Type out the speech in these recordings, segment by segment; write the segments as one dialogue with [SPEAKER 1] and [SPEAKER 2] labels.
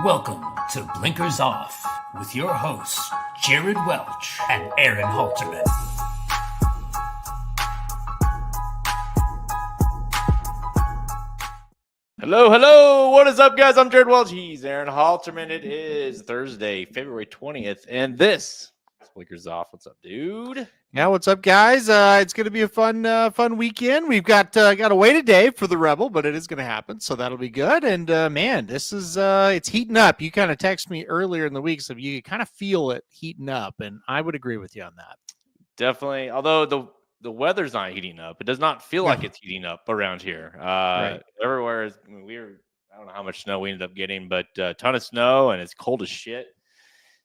[SPEAKER 1] Welcome to Blinkers Off with your hosts, Jared Welch and Aaron Halterman.
[SPEAKER 2] Hello. What is up, guys? I'm Jared Welch. He's Aaron Halterman. It is Thursday, February 20th, and this is Blinkers Off. What's up, dude?
[SPEAKER 3] Yeah, what's up, guys? It's going to be a fun weekend. We've got to wait a day for the Rebel, but it is going to happen, so that'll be good. And man, this is it's heating up. You kind of texted me earlier in the week, so you kind of feel it heating up, and I would agree with you on that.
[SPEAKER 2] Definitely. Although the weather's not heating up, it does not feel like it's heating up around here.
[SPEAKER 3] Right.
[SPEAKER 2] Everywhere is. I don't know how much snow we ended up getting, but a ton of snow, and it's cold as shit.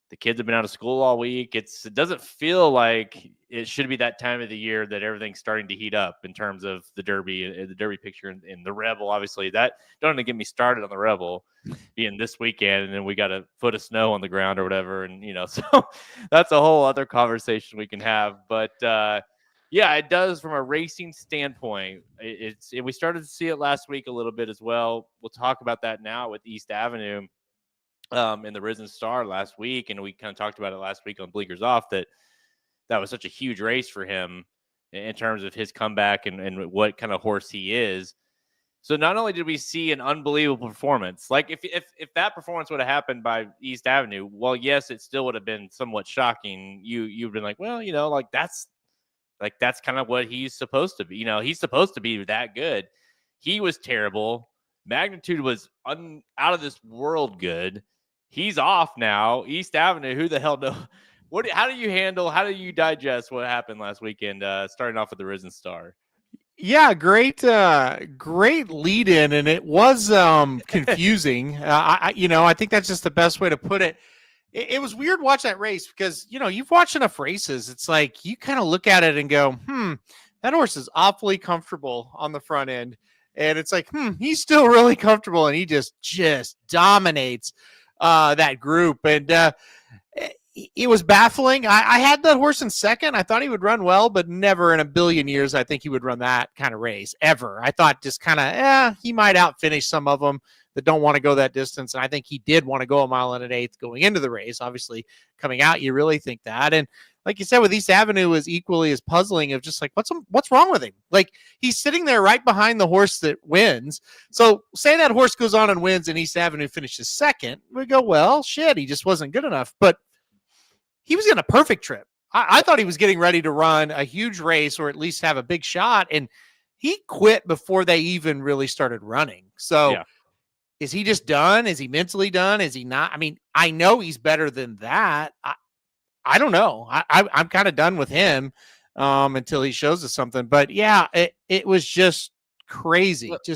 [SPEAKER 2] The kids have been out of school all week. It doesn't feel like it should be that time of the year that everything's starting to heat up in terms of the Derby picture and the Rebel. Obviously, that don't even get me started on the Rebel being this weekend, and then we got a foot of snow on the ground or whatever, and so that's a whole other conversation we can have. But yeah, it does from a racing standpoint. We started to see it last week a little bit as well. We'll talk about that now with East Avenue. In the Risen Star last week, and we kind of talked about it last week on Blinkers Off, that was such a huge race for him in terms of his comeback and what kind of horse he is. So not only did we see an unbelievable performance, like if that performance would have happened by East Avenue, well, yes, it still would have been somewhat shocking. You've been like, well, that's kind of what he's supposed to be. He's supposed to be that good. He was terrible. Magnitude was out of this world good. He's off now. East Avenue, who the hell knows? How do you digest what happened last weekend, starting off with the Risen Star?
[SPEAKER 3] Yeah, great lead in, and it was confusing. I think that's just the best way to put it. It was weird watching that race because, you've watched enough races. It's like you kind of look at it and go, that horse is awfully comfortable on the front end. And it's like, he's still really comfortable, and he just dominates that group. And it was baffling. I had that horse in second. I thought he would run well, but never in a billion years I think he would run that kind of race ever. I thought just kind of, he might outfinish some of them that don't want to go that distance. And I think he did want to go 1 1/8 going into the race. Obviously, coming out, you really think that. And like you said, with East Avenue was equally as puzzling of just like, what's wrong with him? Like, he's sitting there right behind the horse that wins. So say that horse goes on and wins and East Avenue finishes second. We go, well, shit, he just wasn't good enough. But he was in a perfect trip. I thought he was getting ready to run a huge race or at least have a big shot. And he quit before they even really started running. So yeah. Is he just done? Is he mentally done? Is he not? I mean, I know he's better than that. I don't know. I'm kind of done with him until he shows us something. But yeah, it was just crazy, to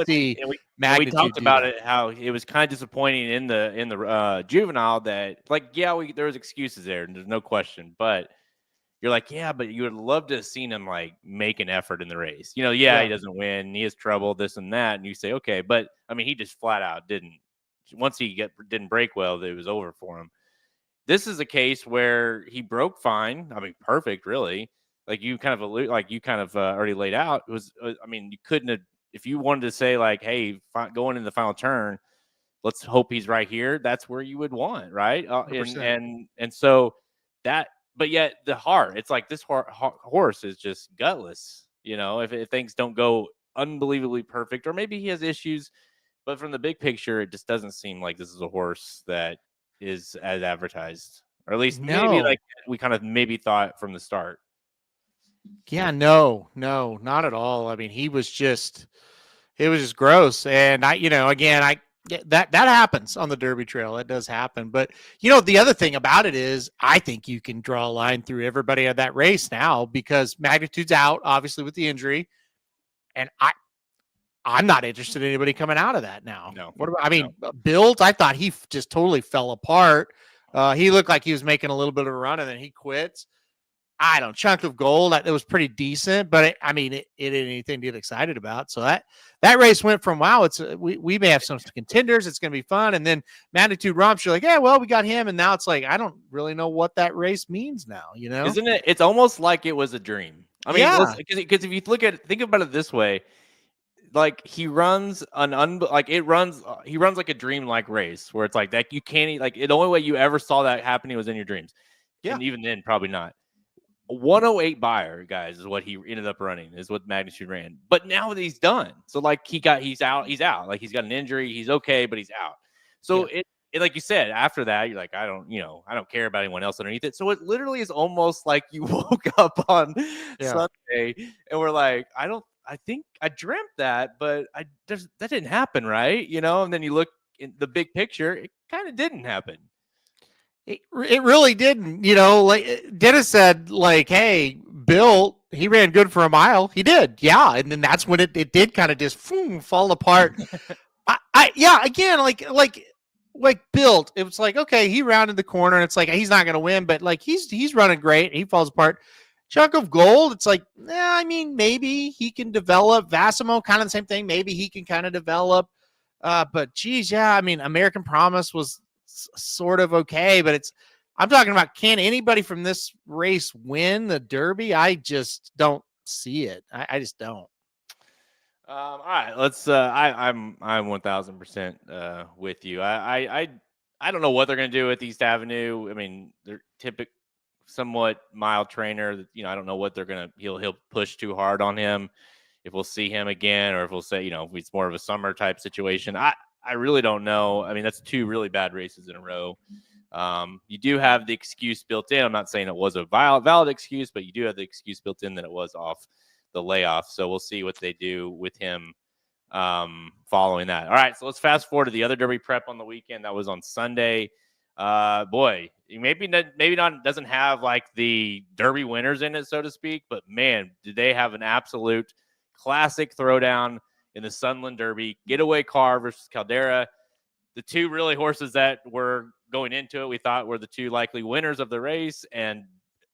[SPEAKER 3] see.
[SPEAKER 2] We talked about it, how it was kind of disappointing in the juvenile that, like, there was excuses there, and there's no question. But you're like, yeah, but you would love to have seen him like make an effort in the race. He doesn't win, he has trouble, this and that, and you say, okay, but I mean, he just flat out didn't. Once he didn't break well, it was over for him. This is a case where he broke fine. I mean, perfect, really. Like you kind of already laid out. It was, you couldn't have, if you wanted to say like, hey, going in the final turn, let's hope he's right here. That's where you would want, right? And so that, but yet the heart, it's like this horse is just gutless. If things don't go unbelievably perfect, or maybe he has issues, but from the big picture, it just doesn't seem like this is a horse that is as advertised, or at least maybe like we kind of thought from the start.
[SPEAKER 3] Yeah, no, not at all. I mean, it was just gross. And that happens on the Derby trail. That does happen. But the other thing about it is I think you can draw a line through everybody of that race now because Magnitude's out, obviously, with the injury. And I'm not interested in anybody coming out of that now.
[SPEAKER 2] No.
[SPEAKER 3] What about, Built, I thought he just totally fell apart. He looked like he was making a little bit of a run and then he quits. Chunk of Gold, it was pretty decent, but it ain't anything to get excited about. So that race went from, wow, we may have some contenders, it's going to be fun. And then Magnitude Romps, you're like, yeah, well, we got him. And now it's like, I don't really know what that race means now,
[SPEAKER 2] Isn't it? It's almost like it was a dream. Because if you think about it this way, like he runs he runs like a dream-like race where it's like that you can't like the only way you ever saw that happening was in your dreams.
[SPEAKER 3] Yeah.
[SPEAKER 2] And even then, probably not. A 108 buyer, guys, is what he ended up running, is what Magnitude ran. But now that he's done, so like he's out. Like he's got an injury, he's okay, but he's out. So it like you said, after that, you're like, I don't care about anyone else underneath it. So it literally is almost like you woke up on Sunday and we're like, I think I dreamt that, but that didn't happen, right? And then you look in the big picture, it kind of didn't happen.
[SPEAKER 3] It really didn't, like Dennis said, like, hey, Bill, he ran good for a mile. He did. Yeah. And then that's when it did kind of just fall apart. Again, like built, it was like, okay, he rounded the corner and it's like, he's not going to win, but like he's running great. He falls apart. Chunk of Gold, it's like, I mean, maybe he can develop. Vassimo, kind of the same thing. Maybe he can kind of develop. But geez, yeah, I mean, American Promise was sort of okay, but I'm talking about, can anybody from this race win the Derby? I just don't see it. I just don't.
[SPEAKER 2] All right, let's. I'm 1000% with you. I don't know what they're going to do with East Avenue. I mean, they're somewhat mild trainer. I don't know what they're going to. He'll push too hard on him. If we'll see him again, or if we'll say, if it's more of a summer type situation. I really don't know. I mean, that's two really bad races in a row. You do have the excuse built in. I'm not saying it was a valid excuse, but you do have the excuse built in that it was off the layoff. So we'll see what they do with him following that. All right, so let's fast forward to the other Derby prep on the weekend. That was on Sunday. Boy, maybe not doesn't have like the Derby winners in it, so to speak, but man, did they have an absolute classic throwdown in the Sunland Derby. Getaway Car versus Caldera. The two really horses that were going into it, we thought were the two likely winners of the race. And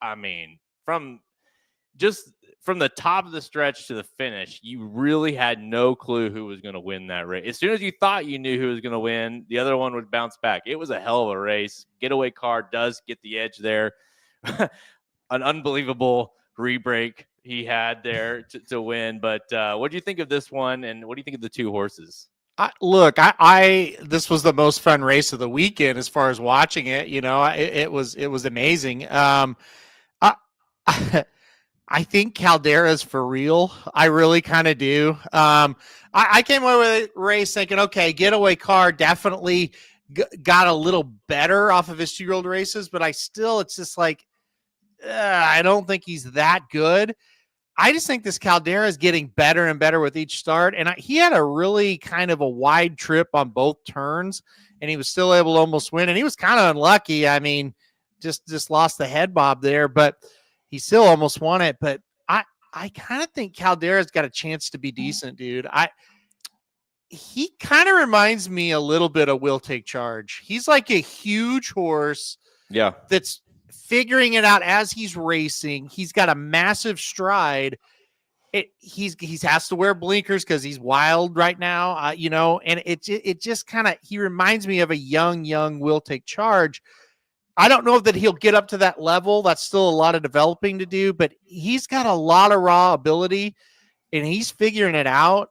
[SPEAKER 2] I mean, from the top of the stretch to the finish, you really had no clue who was going to win that race. As soon as you thought you knew who was going to win, the other one would bounce back. It was a hell of a race. Getaway Car does get the edge there. An unbelievable re-break he had there to win. But what do you think of this one, and what do you think of the two horses?
[SPEAKER 3] This was the most fun race of the weekend as far as watching it. It was amazing. I think Caldera's for real. I really kind of do. I came away with a race thinking, okay, Getaway Car definitely got a little better off of his 2-year-old races, but it's just like, I don't think he's that good. I just think this Caldera is getting better and better with each start. And he had a really kind of a wide trip on both turns, and he was still able to almost win. And he was kind of unlucky. I mean, just lost the head bob there, but he still almost won it. But I kind of think Caldera's got a chance to be decent, dude. He kind of reminds me a little bit of Will Take Charge. He's like a huge horse.
[SPEAKER 2] Yeah.
[SPEAKER 3] That's figuring it out as he's racing. He's got a massive stride. He has to wear blinkers because he's wild right now, and it just kind of, he reminds me of a young Will Take Charge. I don't know that he'll get up to that level. That's still a lot of developing to do, but he's got a lot of raw ability and he's figuring it out.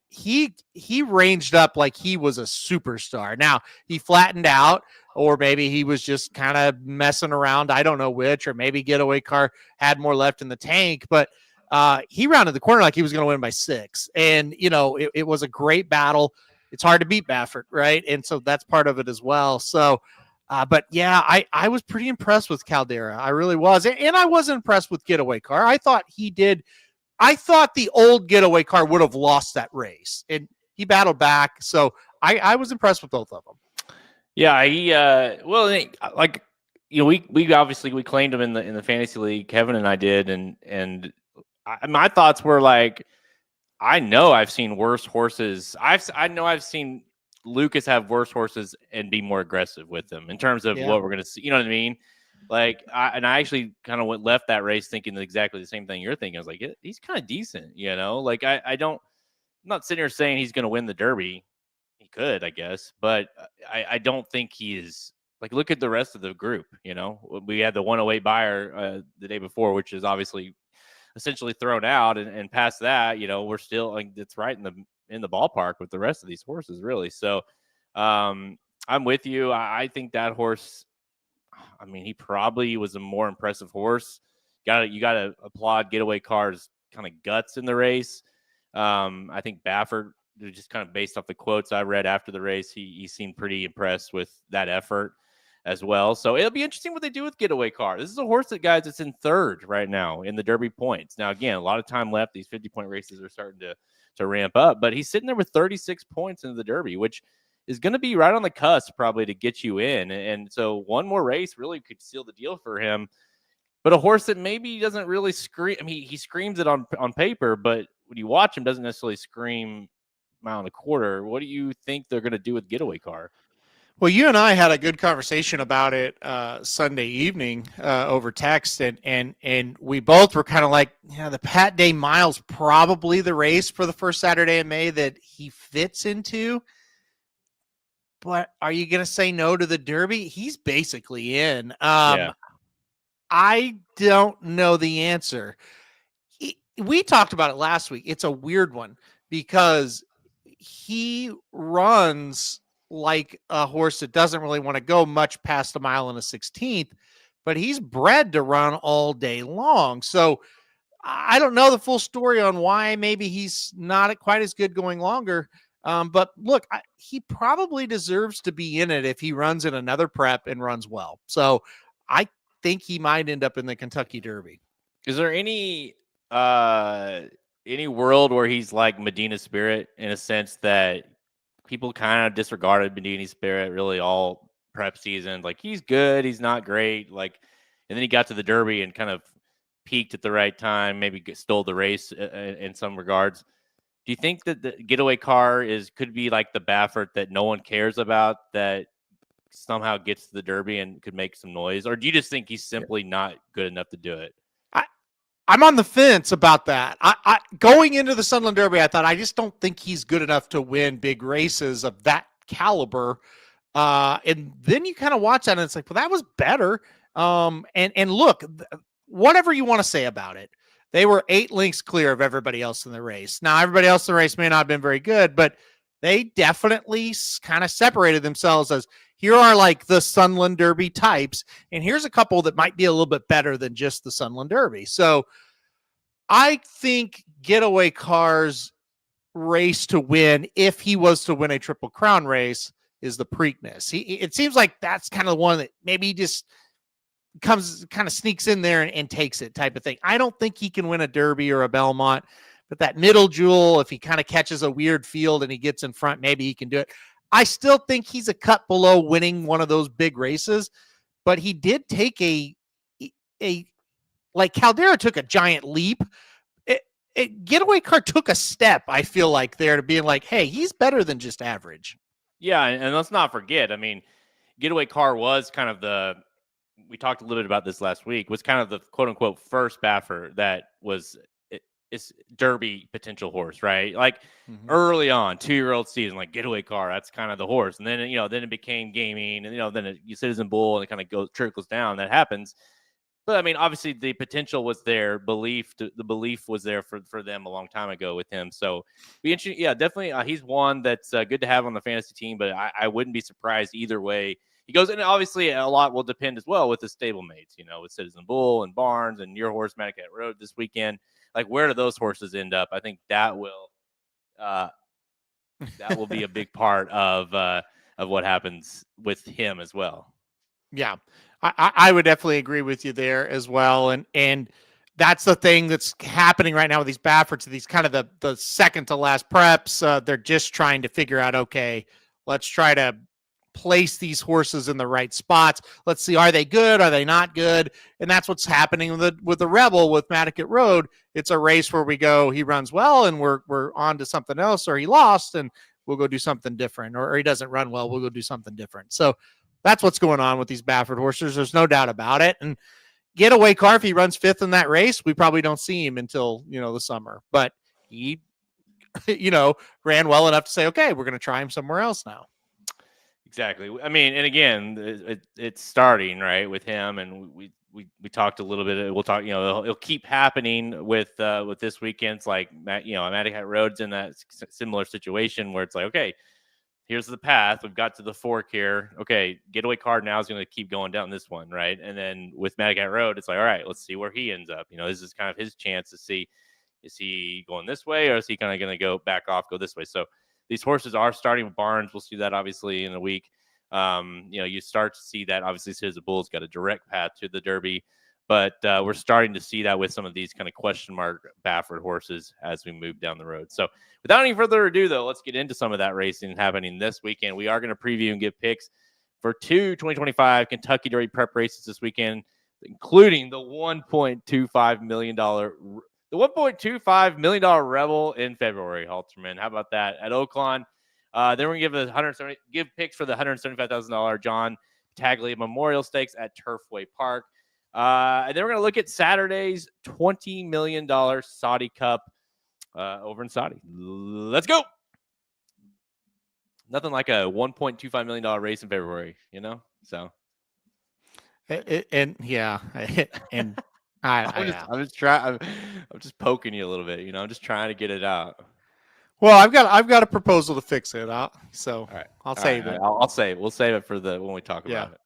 [SPEAKER 3] He ranged up like he was a superstar. Now he flattened out, or maybe he was just kind of messing around. I don't know which, or maybe Getaway Car had more left in the tank, but he rounded the corner like he was going to win by 6. And, it was a great battle. It's hard to beat Baffert, right? And so that's part of it as well. So, but yeah, I was pretty impressed with Caldera. I really was. And I was impressed with Getaway Car. I thought the old Getaway Car would have lost that race, and he battled back. So I was impressed with both of them.
[SPEAKER 2] Yeah, we obviously we claimed him in the fantasy league. Kevin and I did, and my thoughts were like, I know I've seen worse horses. I know I've seen Lucas have worse horses and be more aggressive with them in terms of what we're going to see. You know what I mean? Like, I actually kind of left that race thinking exactly the same thing you're thinking. I was like, he's kind of decent, Like, I'm not sitting here saying he's going to win the Derby. He could, I guess, but I don't think he is. Like, look at the rest of the group. We had the 108 buyer the day before, which is obviously essentially thrown out, and past that, we're still like it's right in the ballpark with the rest of these horses, really. So I'm with you. I think that horse, I mean, he probably was a more impressive horse. You gotta applaud Getaway Car's kind of guts in the race. I think Baffert, just kind of based off the quotes I read after the race, he seemed pretty impressed with that effort as well. So it'll be interesting what they do with Getaway Car. This is a horse that's in third right now in the Derby points. Now, again, a lot of time left. These 50-point races are starting to ramp up, but he's sitting there with 36 points into the Derby, which is going to be right on the cusp probably to get you in. And so one more race really could seal the deal for him. But a horse that maybe doesn't really scream. I mean, he screams it on paper, but when you watch him, doesn't necessarily scream mile and a quarter. What do you think they're going to do with Getaway Car?
[SPEAKER 3] Well, you and I had a good conversation about it Sunday evening over text, and we both were kind of like, the Pat Day Mile's probably the race for the first Saturday in May that he fits into. But are you going to say no to the Derby? He's basically in. I don't know the answer. We talked about it last week. It's a weird one because he runs like a horse that doesn't really want to go much past a mile and a 16th, but he's bred to run all day long. So I don't know the full story on why maybe he's not quite as good going longer. But look, he probably deserves to be in it if he runs in another prep and runs well. So I think he might end up in the Kentucky Derby.
[SPEAKER 2] Is there any world where he's like Medina Spirit in a sense that people kind of disregarded Medina Spirit really all prep season? Like, he's good, he's not great. Like, and then he got to the Derby and kind of peaked at the right time, maybe stole the race in some regards. Do you think that the Getaway Car could be like the Baffert that no one cares about, that somehow gets to the Derby and could make some noise? Or do you just think he's simply not good enough to do it?
[SPEAKER 3] I'm on the fence about that. I going into the Sunland Derby, I thought, I just don't think he's good enough to win big races of that caliber. And then you kind of watch that and it's like, well, that was better. And look, whatever you want to say about it, they were 8 lengths clear of everybody else in the race. Now, everybody else in the race may not have been very good, but they definitely kind of separated themselves as, here are like the Sunland Derby types, and here's a couple that might be a little bit better than just the Sunland Derby. So I think Getaway Car's race to win, if he was to win a Triple Crown race, is the Preakness. It seems like that's kind of the one that maybe he just kind of sneaks in there and takes it type of thing. I don't think he can win a Derby or a Belmont, but that middle jewel, if he kind of catches a weird field and he gets in front, maybe he can do it. I still think he's a cut below winning one of those big races, but he did take like Caldera took a giant leap. Getaway Car took a step, I feel like, there to being like, hey, he's better than just average.
[SPEAKER 2] Yeah, and let's not forget, I mean, Getaway Car was kind of we talked a little bit about this last week, was kind of the quote-unquote first Baffert that was it's Derby potential horse, right? Like early on, 2-year-old season, like Getaway Car, that's kind of the horse. And then, then it became gaming, and, then Citizen Bull, and it kind of trickles down. That happens. But I mean, obviously the potential was there. The belief was there for them a long time ago with him. So be interesting. Yeah, definitely. He's one that's good to have on the fantasy team, but I wouldn't be surprised either way he goes. And obviously a lot will depend as well with the stablemates, with Citizen Bull and Barnes and your horse, Manicat Road, this weekend. Like, where do those horses end up? I think that will be a big part of what happens with him as well.
[SPEAKER 3] Yeah, I would definitely agree with you there as well. And that's the thing that's happening right now with these Bafferts, these kind of the second to last preps. They're just trying to figure out, okay, let's try to place these horses in the right spots. Let's see, are they good? Are they not good? And that's what's happening with the Rebel with Manicat Road. It's a race where we go, he runs well and we're on to something else, or he lost and we'll go do something different, or he doesn't run well, we'll go do something different. So that's what's going on with these Baffert horses. There's no doubt about it. And Getaway Car, if he runs 5th in that race, we probably don't see him until, the summer. But he, ran well enough to say, okay, we're going to try him somewhere else now.
[SPEAKER 2] Exactly. I mean, and again, it's starting right with him, and we talked a little bit. We'll talk. It'll keep happening with this weekend. It's like Mataghat Road's in that similar situation where it's like, okay, here's the path. We've got to the fork here. Okay, getaway card now is going to keep going down this one, right? And then with Mataghat Road, it's like, all right, let's see where he ends up. This is kind of his chance to see, is he going this way or is he kind of going to go back off, go this way? So these horses are starting with barns. We'll see that obviously in a week. You start to see that obviously Citizen Bull's got a direct path to the Derby, but we're starting to see that with some of these kind of question mark Baffert horses as we move down the road. So without any further ado, though, let's get into some of that racing happening this weekend. We are going to preview and give picks for 2025 Kentucky Derby prep races this weekend, including the $1.25 million Rebel in February, Halterman. How about that at Oaklawn? Then we're going to give picks for the $175,000 John Battaglia Memorial Stakes at Turfway Park. And then we're going to look at Saturday's $20 million Saudi Cup over in Saudi. Let's go. Nothing like a $1.25 million race in February, So.
[SPEAKER 3] And
[SPEAKER 2] I'm just poking you a little bit, I'm just trying to get it out.
[SPEAKER 3] Well, I've got a proposal to fix it. All right. I'll save it.
[SPEAKER 2] We'll save it for when we talk about it.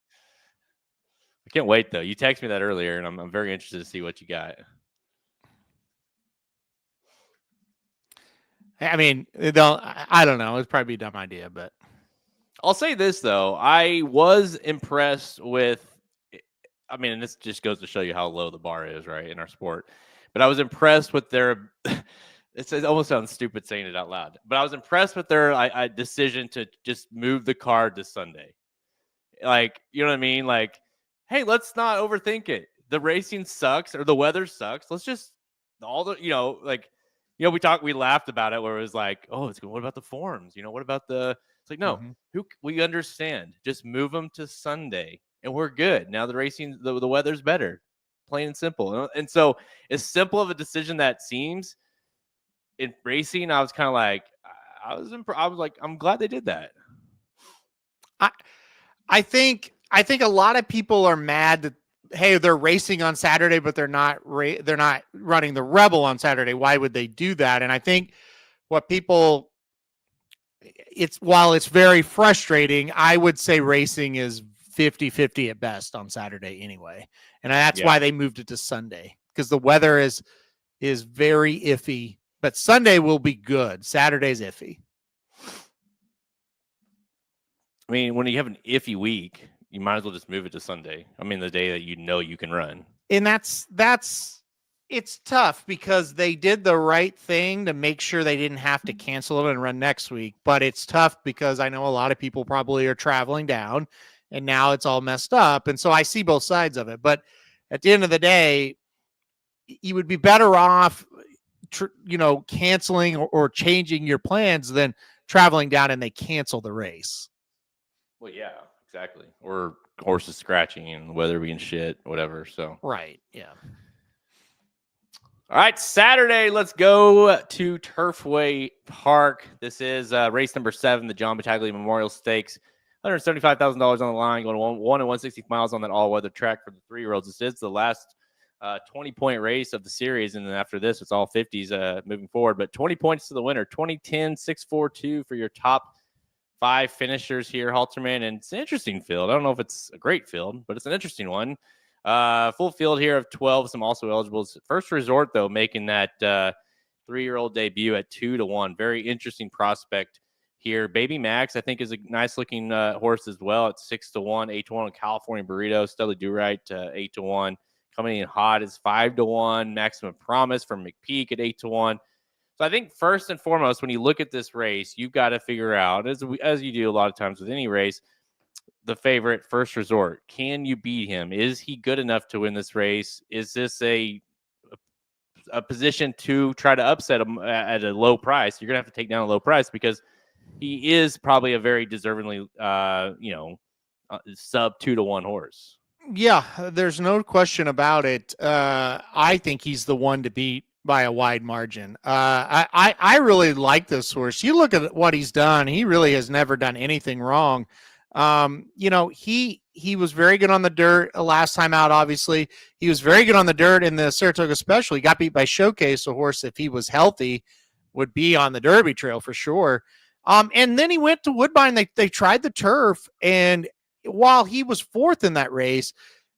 [SPEAKER 2] I can't wait though. You texted me that earlier, and I'm very interested to see what you got.
[SPEAKER 3] I mean, I don't know. It'd probably be a dumb idea, but
[SPEAKER 2] I'll say this though. I was impressed with. I mean, and this just goes to show you how low the bar is, right, in our sport. But I was impressed with their. It almost sounds stupid saying it out loud, but I was impressed with their decision to just move the card to Sunday. Like, you know what I mean? Like, hey, let's not overthink it. The racing sucks or the weather sucks. Let's just we laughed about it where it was like, oh, what about the forms? What about it's like, no, we understand. Just move them to Sunday and we're good. Now the weather's better, plain and simple. And so as simple of a decision that seems, in racing, I was kind of like, I was like, I'm glad they did that.
[SPEAKER 3] I think a lot of people are mad that, hey, they're racing on Saturday, but they're not running the Rebel on Saturday. Why would they do that? And I think while it's very frustrating, I would say racing is 50-50 at best on Saturday anyway. And that's why they moved it to Sunday, because the weather is very iffy. But Sunday will be good. Saturday's iffy.
[SPEAKER 2] I mean, when you have an iffy week, you might as well just move it to Sunday. I mean, the day that you can run.
[SPEAKER 3] And it's tough because they did the right thing to make sure they didn't have to cancel it and run next week. But it's tough because I know a lot of people probably are traveling down and now it's all messed up. And so I see both sides of it. But at the end of the day, you would be better off canceling or changing your plans than traveling down and they cancel the race.
[SPEAKER 2] Well, yeah, exactly. Or horses scratching and weather being shit, whatever. So
[SPEAKER 3] right, yeah.
[SPEAKER 2] All right, Saturday, let's go to Turfway Park. This is race number 7, the John Battaglia Memorial Stakes. $175,000 on the line, going 1 and 1/60 miles on that all-weather track for the 3-year-olds. This is the last 20-point race of the series, and then after this, it's all 50s moving forward. But 20 points to the winner, 20-10, 6-4-2 for your top 5 finishers here, Halterman. And it's an interesting field. I don't know if it's a great field, but it's an interesting one. Full field here of 12, some also eligibles. First Resort, though, making that 3-year-old debut at 2-1. Very interesting prospect here. Baby Max, I think, is a nice-looking horse as well at 6-1, 8-1 on California Burrito. Stelly Do-Right, 8-1. Coming in hot is 5-1. Maximum Promise from McPeak at 8-1. So I think first and foremost, when you look at this race, you've got to figure out, as you do a lot of times with any race, the favorite First Resort. Can you beat him? Is he good enough to win this race? Is this a position to try to upset him at a low price? You're going to have to take down a low price because he is probably a very deservingly, sub 2-1 horse.
[SPEAKER 3] Yeah, there's no question about it. I think he's the one to beat by a wide margin. I really like this horse. You look at what he's done. He really has never done anything wrong. He he was very good on the dirt last time out, obviously. He was very good on the dirt in the Saratoga Special. He got beat by Showcase, a horse, if he was healthy, would be on the Derby trail for sure. And then he went to Woodbine. They tried the turf, and while he was fourth in that race,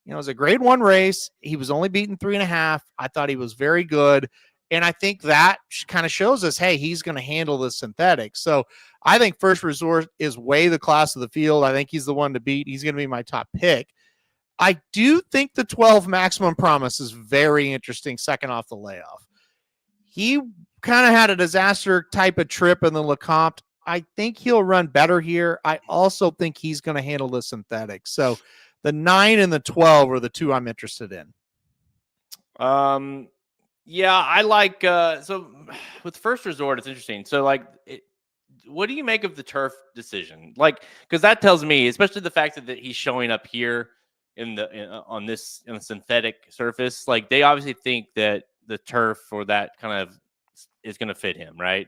[SPEAKER 3] it was a grade 1 race. He was only beaten 3.5. I thought he was very good. And I think that kind of shows us, hey, he's going to handle the synthetic. So I think First Resort is way the class of the field. I think he's the one to beat. He's going to be my top pick. I do think the 12 Maximum Promise is very interesting second off the layoff. He kind of had a disaster type of trip in the Lecomte. I think he'll run better here. I also think he's going to handle the synthetic. So the 9 and the 12 are the two I'm interested in.
[SPEAKER 2] Yeah, I like, so with First Resort, it's interesting. So what do you make of the turf decision? Because that tells me, especially the fact that he's showing up here on the synthetic surface, they obviously think that the turf for that kind of is going to fit him, right?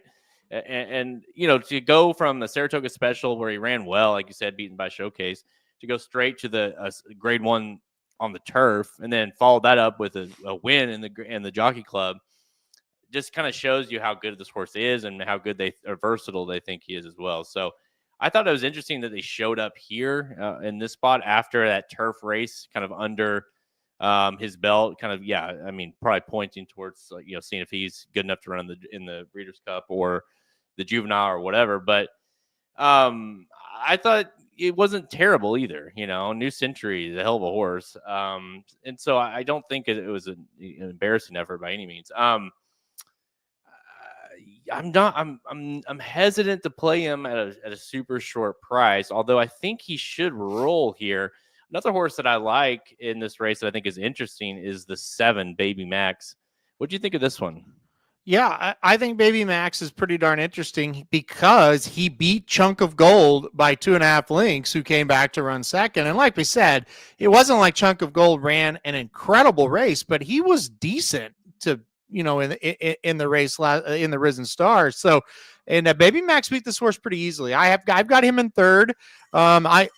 [SPEAKER 2] And to go from the Saratoga Special where he ran well, like you said, beaten by Showcase, to go straight to the grade 1 on the turf and then follow that up with a win in the Jockey Club, just kind of shows you how good this horse is and how good they are versatile they think he is as well. So I thought it was interesting that they showed up here in this spot after that turf race, kind of under his belt, kind of, probably pointing towards seeing if he's good enough to run in the Breeders' Cup or the Juvenile or whatever. But I thought it wasn't terrible either. New Century is a hell of a horse, and so I don't think it was an embarrassing effort by any means. I'm hesitant to play him at a super short price, although I think he should roll here. Another horse that I like in this race that I think is interesting is the 7 Baby Max. What do you think of this one?
[SPEAKER 3] Yeah, I think Baby Max is pretty darn interesting because he beat Chunk of Gold by 2.5 lengths, who came back to run second. And like we said, it wasn't like Chunk of Gold ran an incredible race, but he was decent to, in the race in the Risen Stars. So, and Baby Max beat this horse pretty easily. I've got him in third. I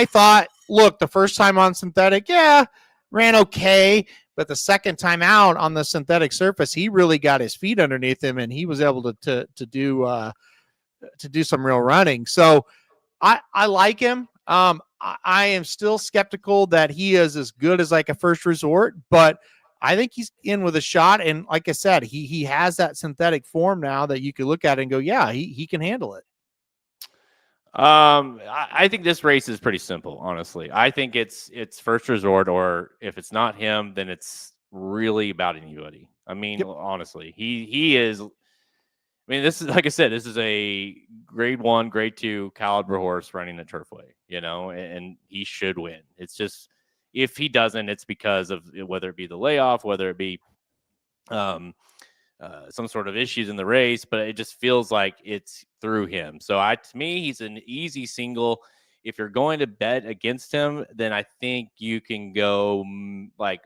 [SPEAKER 3] thought, look, the first time on synthetic, ran okay. But the second time out on the synthetic surface, he really got his feet underneath him, and he was able to do some real running. So I like him. I am still skeptical that he is as good as like a First Resort, but I think he's in with a shot. And like I said, he has that synthetic form now that you could look at it and go, yeah, he can handle it.
[SPEAKER 2] I think this race is pretty simple, honestly. I think it's First Resort, or if it's not him, then it's really about anybody. I mean, honestly, he is. I mean, this is, like I said, this is a grade 1, grade 2 caliber horse running a Turfway, and he should win. It's just, if he doesn't, it's because of whether it be the layoff, whether it be some sort of issues in the race, but it just feels like it's through him. So to me, he's an easy single. If you're going to bet against him, then I think you can go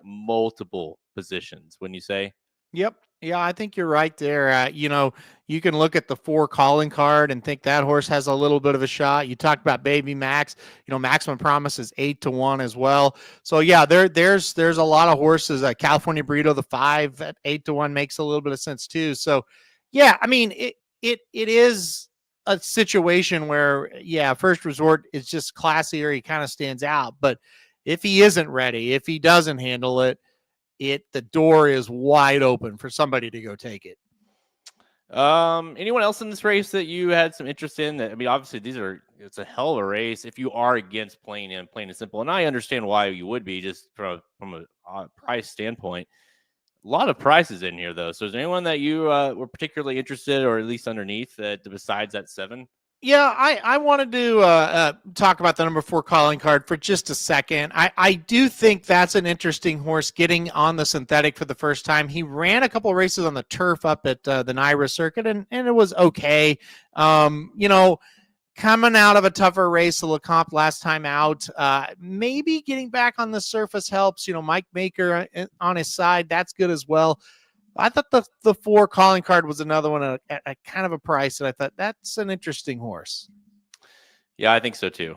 [SPEAKER 2] multiple positions. Wouldn't you say?
[SPEAKER 3] Yep. Yeah, I think you're right there. You can look at the 4 calling card and think that horse has a little bit of a shot. You talked about Baby Max. Maximum Promise is 8-1 as well. So yeah, there's a lot of horses. California Burrito, the 5 at 8-1 makes a little bit of sense too. So yeah, I mean it is a situation where First Resort is just classier. He kind of stands out, but if he isn't ready, if he doesn't handle it, the door is wide open for somebody to go take it.
[SPEAKER 2] Anyone else in this race that you had some interest in? I mean, obviously it's a hell of a race if you are against playing in, plain and simple. And I understand why you would be, just from a price standpoint. A lot of prices in here though. So is there anyone that you were particularly interested, or at least underneath, besides that 7?
[SPEAKER 3] Yeah, I wanted to talk about the number 4 calling card for just a second. I do think that's an interesting horse getting on the synthetic for the first time. He ran a couple of races on the turf up at the NYRA circuit, and it was okay. Coming out of a tougher race, the Lecomte last time out, maybe getting back on the surface helps. Mike Maker on his side, that's good as well. I thought the 4 calling card was another one at kind of a price that I thought that's an interesting horse.
[SPEAKER 2] Yeah, I think so too.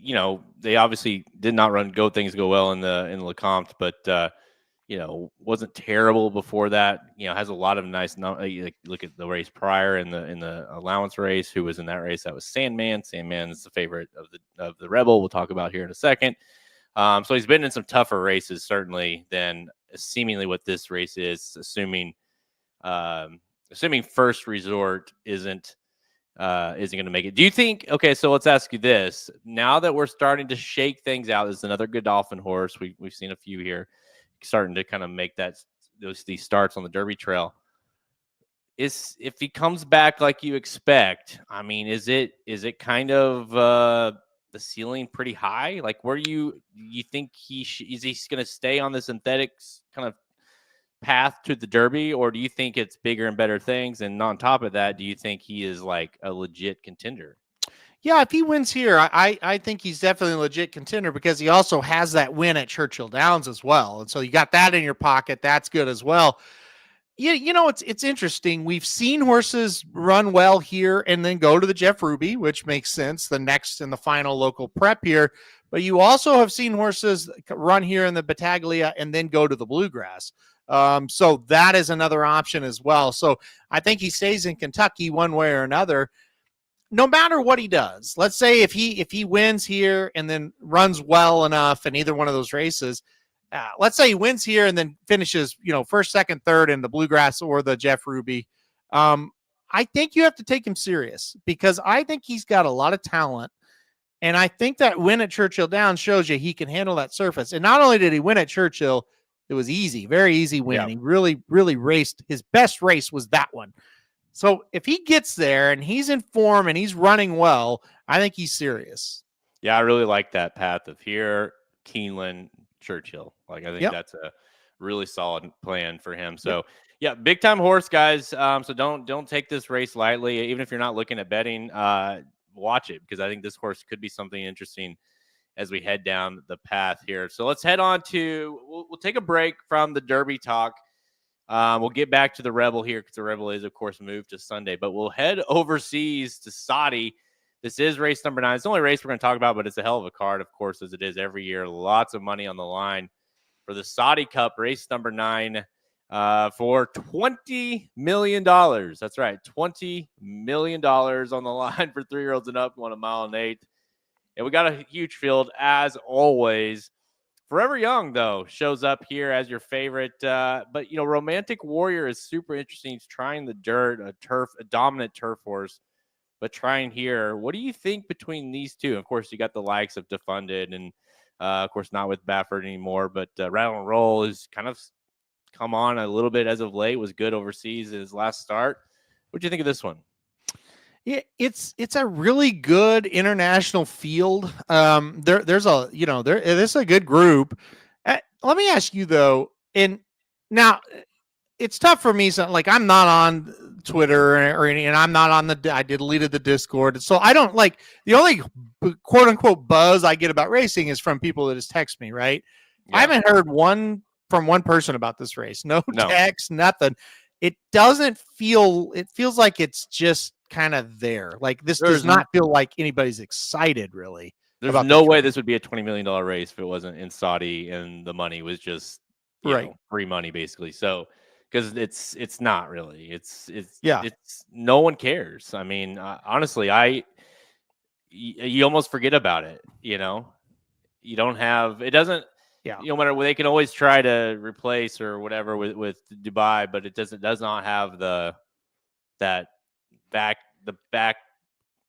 [SPEAKER 2] You know, they obviously did not go well in the Lecomte, but you know, wasn't terrible before that. You know, has a lot of nice. Like, look at the race prior in the allowance race. Who was in that race? That was Sandman. Sandman is the favorite of the Rebel. We'll talk about here in a second. So he's been in some tougher races certainly than seemingly what this race is. Assuming First Resort isn't going to make it. Do you think? Okay, so let's ask you this: now that we're starting to shake things out, this is another Godolphin horse. We've seen a few here starting to kind of make these starts on the Derby Trail. If he comes back like you expect, I mean, is it kind of the ceiling pretty high? Like, where do you think is he going to stay on the synthetics kind of path to the Derby, or do you think it's bigger and better things? And on top of that, do you think he is like a legit contender?
[SPEAKER 3] Yeah, if he wins here, I think he's definitely a legit contender because he also has that win at Churchill Downs as well. And so you got that in your pocket. That's good as well. Yeah, you know, it's interesting. We've seen horses run well here and then go to the Jeff Ruby, which makes sense, the next and the final local prep here. But you also have seen horses run here in the Battaglia and then go to the Bluegrass. So that is another option as well. So I think he stays in Kentucky one way or another. No matter what he does, let's say if he wins here and then runs well enough in either one of those races, let's say he wins here and then finishes, you know, first, second, third in the Bluegrass or the Jeff Ruby. I think you have to take him serious because I think he's got a lot of talent. And I think that win at Churchill Downs shows you he can handle that surface. And not only did he win at Churchill, it was easy, very easy win. Yeah. He really, really raced. His best race was that one. So if he gets there and he's in form and he's running well, I think he's serious.
[SPEAKER 2] Yeah, I really like that path of here, Keeneland, Churchill. Like, I think that's a really solid plan for him. So, yeah, big time horse, guys. So don't take this race lightly. Even if you're not looking at betting, watch it because I think this horse could be something interesting as we head down the path here. So let's head on to. We'll take a break from the Derby talk. We'll get back to the Rebel here because the Rebel is, of course, moved to Sunday. But we'll head overseas to Saudi. This is race number 9. It's the only race we're going to talk about, but it's a hell of a card, of course, as it is every year. Lots of money on the line for the Saudi Cup, race number 9, for $20 million. That's right, $20 million on the line for 3-year-olds and up, 1 mile and 8. And we got a huge field, as always. Forever Young, though, shows up here as your favorite. But, you know, Romantic Warrior is super interesting. He's trying the dirt, a dominant turf horse, but trying here. What do you think between these two? Of course, you got the likes of Defunded and, of course, not with Baffert anymore. But Rattle and Roll is kind of come on a little bit as of late. Was good overseas in his last start. What do you think of this one?
[SPEAKER 3] Yeah, it's a really good international field. There's a good group. Let me ask you though, and now it's tough for me. So, like, I'm not on Twitter or any, and I'm not on I deleted the Discord, so I don't like the only quote unquote buzz I get about racing is from people that just text me. Right? Yeah. I haven't heard from one person about this race. No text, nothing. It doesn't feel. It feels like it's just kind of there. Like this does not feel like anybody's excited really.
[SPEAKER 2] There's no way this would be a $20 million race if it wasn't in Saudi and the money was just free money basically. So because it's not really. It's no one cares. I mean, honestly, you almost forget about it. You know, you don't have it doesn't. Yeah, you know, whatever they can always try to replace or whatever with Dubai, but it does not have the back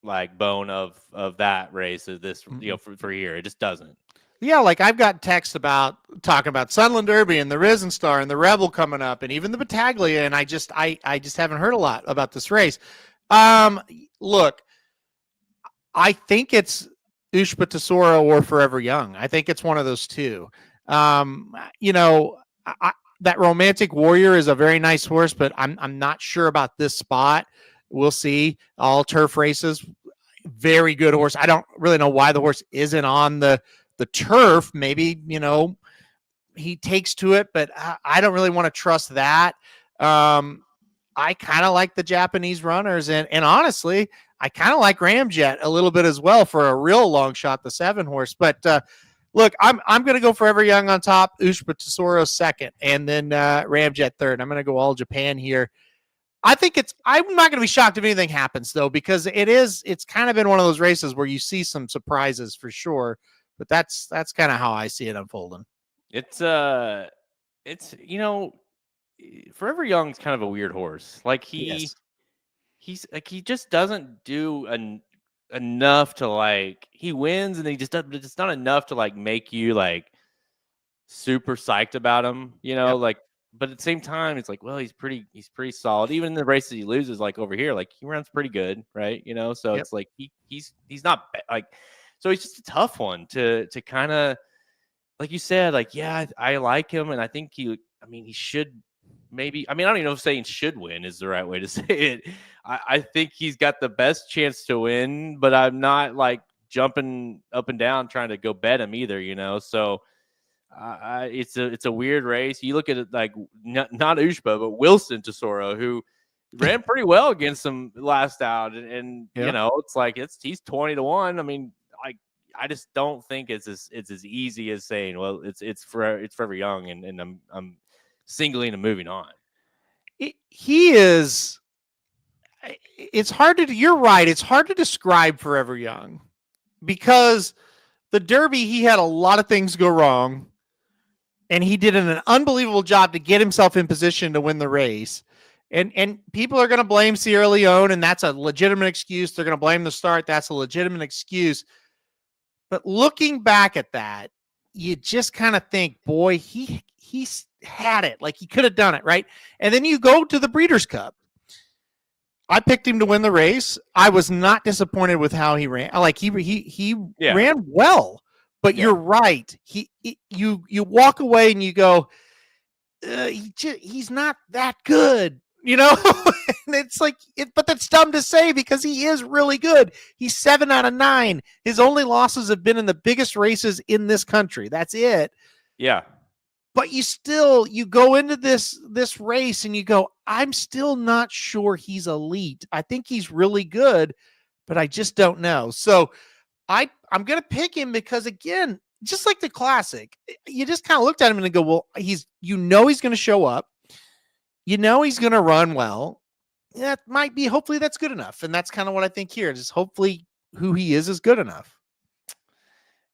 [SPEAKER 2] like bone of that race of this, you know, for a year. It just doesn't.
[SPEAKER 3] Yeah, like I've got text about talking about Sunland Derby and the Risen Star and the Rebel coming up and even the Battaglia, and I just haven't heard a lot about this race. Look, I think it's Ushba Tesoro or Forever Young. I think it's one of those two. You know, that Romantic Warrior is a very nice horse, but I'm not sure about this spot. We'll see. All turf races, very good horse. I don't really know why the horse isn't on the turf. Maybe, you know, he takes to it, but I don't really want to trust that. I kind of like the Japanese runners, and honestly, I kind of like Ramjet a little bit as well for a real long shot, the 7 horse. But look, I'm going to go Forever Young on top, Ushba Tesoro second, and then Ramjet third. I'm going to go all Japan here. I think I'm not going to be shocked if anything happens though, because it's kind of been one of those races where you see some surprises for sure. But that's kind of how I see it unfolding.
[SPEAKER 2] It's Forever Young's kind of a weird horse. Like he's like he just doesn't do enough to like he wins and he just doesn't. It's not enough to like make you like super psyched about him. Like. But at the same time, it's like, well, he's pretty solid. Even in the races he loses, like over here, like he runs pretty good, right? So it's like he's not like, so he's just a tough one to kind of, like you said, like, yeah, I like him, and I think he should maybe. I don't even know if saying should win is the right way to say it. I think he's got the best chance to win, but I'm not like jumping up and down trying to go bet him either, So. It's a weird race. You look at it like not Ushba, but Wilson Tesoro, who ran pretty well against him last out, and it's like he's 20-1. I just don't think it's as easy as saying, well, it's Forever Young, and I'm singling and moving on.
[SPEAKER 3] He is. It's hard to. You're right. It's hard to describe Forever Young because the Derby he had a lot of things go wrong. And he did an unbelievable job to get himself in position to win the race. And people are going to blame Sierra Leone, and that's a legitimate excuse. They're going to blame the start. That's a legitimate excuse. But looking back at that, you just kind of think, boy, he's had it. Like he could have done it, right? And then you go to the Breeders' Cup. I picked him to win the race. I was not disappointed with how he ran. Like he ran well. But you're right. You walk away and you go, he's not that good, and it's like, but that's dumb to say because he is really good. He's 7 out of 9. His only losses have been in the biggest races in this country. That's it.
[SPEAKER 2] Yeah.
[SPEAKER 3] But you go into this race and you go, I'm still not sure he's elite. I think he's really good, but I just don't know. So I'm going to pick him because, again, just like the Classic, you just kind of looked at him and go, well, he's going to show up. He's going to run well. That might be, hopefully that's good enough. And that's kind of what I think here. Just hopefully who he is good enough.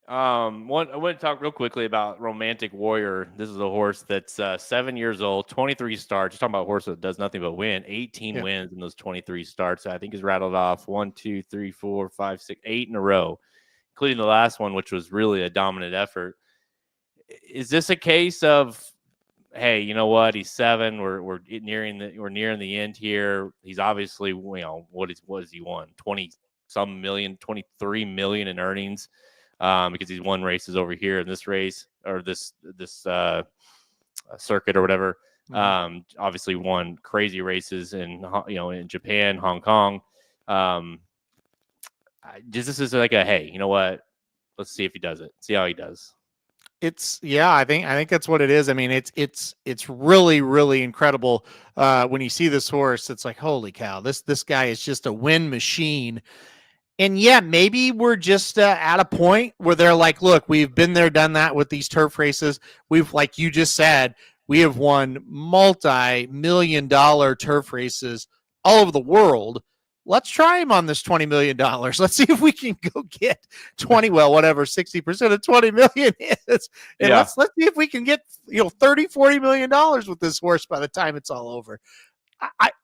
[SPEAKER 2] I want to talk real quickly about Romantic Warrior. This is a horse that's 7 years old, 23 starts. You're talking about a horse that does nothing but win. 18 wins in those 23 starts. I think he's rattled off 1, 2, 3, 4, 5, 6, 8 in a row, including the last one, which was really a dominant effort. Is this a case of, hey, you know what? He's 7. We're nearing the end here. He's obviously, what has he won? 20-some million, 23 million in earnings. Because he's won races over here in this race or this circuit or whatever. Obviously won crazy races in Japan, Hong Kong. This is like a, hey, you know what? Let's see if he does it. See how he does.
[SPEAKER 3] I think that's what it is. It's really, really incredible when you see this horse. It's like, holy cow, this guy is just a win machine. And yeah, maybe we're just at a point where they're like, look, we've been there, done that with these turf races. We've, like you just said, we have won multi-million-dollar turf races all over the world. Let's try him on this $20 million. Let's see if we can go get 60% of 20 million is. And let's see if we can get, $30-40 million with this horse by the time it's all over.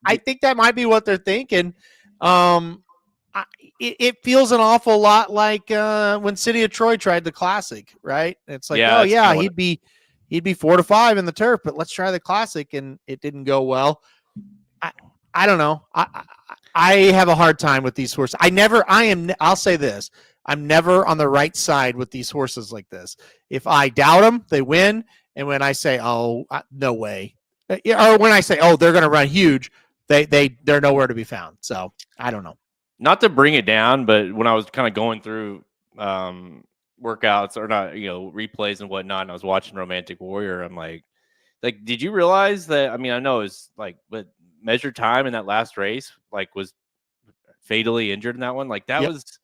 [SPEAKER 3] I think that might be what they're thinking. It feels an awful lot like when City of Troy tried the Classic, right? It's like, he'd be 4-5 in the turf, but let's try the Classic, and it didn't go well. I don't know. I have a hard time with these horses. I'll say this. I'm never on the right side with these horses like this. If I doubt them, they win. And when I say, oh, no way. Or when I say, oh, they're going to run huge, they're nowhere to be found. So I don't know.
[SPEAKER 2] Not to bring it down, but when I was kind of going through workouts or not, replays and whatnot, and I was watching Romantic Warrior, I'm like, did you realize that? I know it's like, but measured time in that last race, was fatally injured in that one. Like that
[SPEAKER 3] Yep.
[SPEAKER 2] was,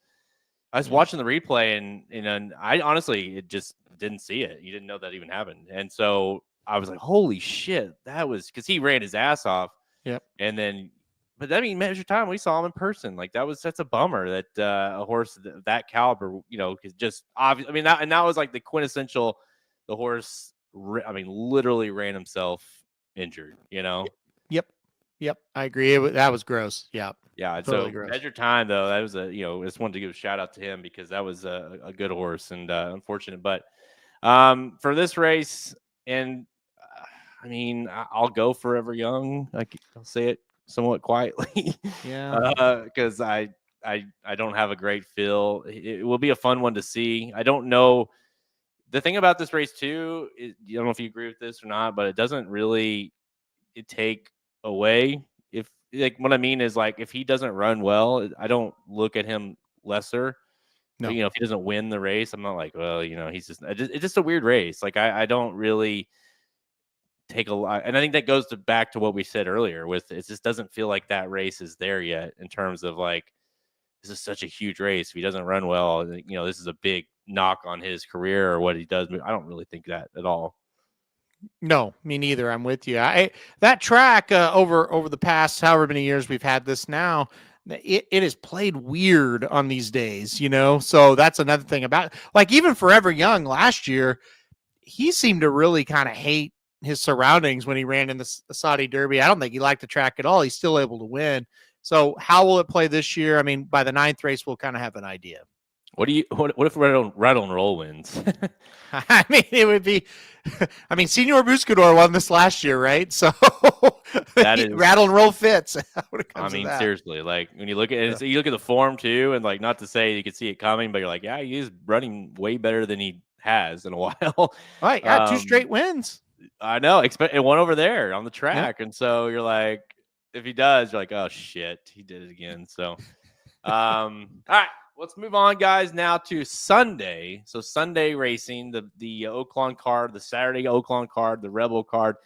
[SPEAKER 2] I was watching the replay and I honestly, it just didn't see it. You didn't know that even happened. And so I was like, holy shit, that was because he ran his ass off.
[SPEAKER 3] Yep.
[SPEAKER 2] And then, but I mean, measure time, we saw him in person. Like that's a bummer that a horse that caliber, you know, is just obvious. I mean, that was like the quintessential, the horse, literally ran himself injured, you know?
[SPEAKER 3] Yep. I agree. That was gross. Yeah.
[SPEAKER 2] Yeah.
[SPEAKER 3] Totally
[SPEAKER 2] So
[SPEAKER 3] gross.
[SPEAKER 2] measure time though, that was just wanted to give a shout out to him because that was a good horse and unfortunate. But for this race, and I'll go Forever Young. I'll say it somewhat quietly.
[SPEAKER 3] Yeah.
[SPEAKER 2] Because I don't have a great feel. It will be a fun one to see. I don't know. The thing about this race too, I don't know if you agree with this or not, but it doesn't really take away if like what I mean is like if he doesn't run well, I don't look at him lesser.
[SPEAKER 3] No.
[SPEAKER 2] But, if he doesn't win the race, I'm not like, well, he's it's just a weird race. Like I don't really take a lot, and I think that goes back to what we said earlier. With it just doesn't feel like that race is there yet in terms of like this is such a huge race. If he doesn't run well, this is a big knock on his career or what he does. I don't really think that at all.
[SPEAKER 3] No, me neither. I'm with you. That track over the past however many years we've had this now, it is played weird on these days, So that's another thing about like even Forever Young last year, he seemed to really kind of hate his surroundings when he ran in the Saudi Derby. I don't think he liked the track at all. He's still able to win. So how will it play this year? I mean, by the 9th race, we'll kind of have an idea.
[SPEAKER 2] What if Rattle and Roll wins?
[SPEAKER 3] I mean, it would be. I mean, Senor Buscador won this last year, right? So
[SPEAKER 2] that is
[SPEAKER 3] Rattle and Roll fits.
[SPEAKER 2] Seriously, like when you look at it, you look at the form too, and like not to say you could see it coming, but you're like, yeah, he is running way better than he has in a while.
[SPEAKER 3] All right, yeah, 2 straight wins.
[SPEAKER 2] I know. Expect it one over there on the track, and so you're like, if he does, you're like, oh shit, he did it again. So, all right. Let's move on, guys, now to Sunday. So Sunday racing, the Oaklawn card, the Saturday Oaklawn card, the Rebel card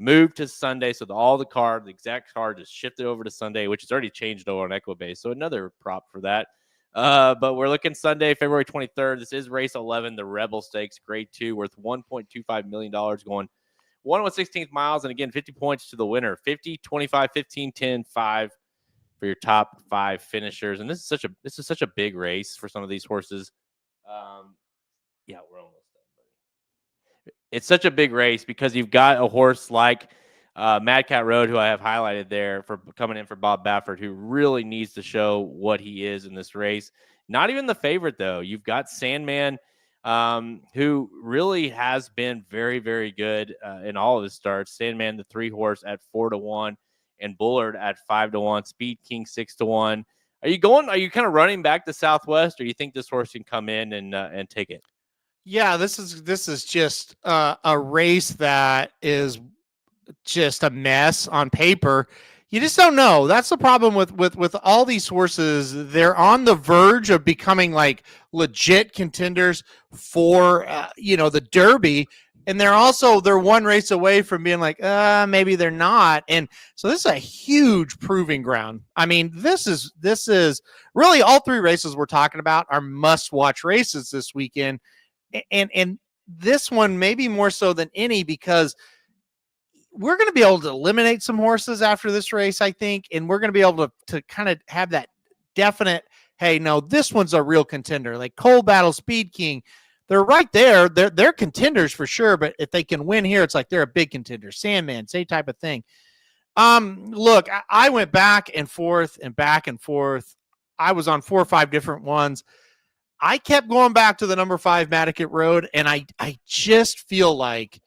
[SPEAKER 2] moved to Sunday. So the exact card just shifted over to Sunday, which is already changed over on Equibase. So another prop for that. But we're looking Sunday, February 23rd. This is race 11, the Rebel Stakes, grade 2, worth $1.25 million, going 1/16 miles. And again, 50 points to the winner, 50, 25, 15, 10, 5. For your top 5 finishers. And this is such a big race for some of these horses. Yeah, we're almost done, buddy. It's such a big race because you've got a horse like Mad Cat Road, who I have highlighted there for coming in for Bob Baffert, who really needs to show what he is in this race. Not even the favorite, though. You've got Sandman, who really has been very, very good in all of his starts. Sandman, the 3-horse at 4-1. And Bullard at 5-1, Speed King 6-1. Are you kind of running back to Southwest, or do you think this horse can come in and take it?
[SPEAKER 3] Yeah, this is just a race that is just a mess on paper. You just don't know. That's the problem with all these horses. They're on the verge of becoming like legit contenders for the Derby. And they're one race away from being like, maybe they're not. And so this is a huge proving ground. I mean, this is really all 3 races we're talking about are must-watch races this weekend. And this one maybe more so than any because we're going to be able to eliminate some horses after this race, I think. And we're going to be able to kind of have that definite, hey, no, this one's a real contender. Like Cold Battle, Speed King. They're right there. They're contenders for sure. But if they can win here, it's like they're a big contender. Sandman, same type of thing. Look, I went back and forth and back and forth. I was on 4 or 5 different ones. I kept going back to the number 5 Matticat Road, and I just feel like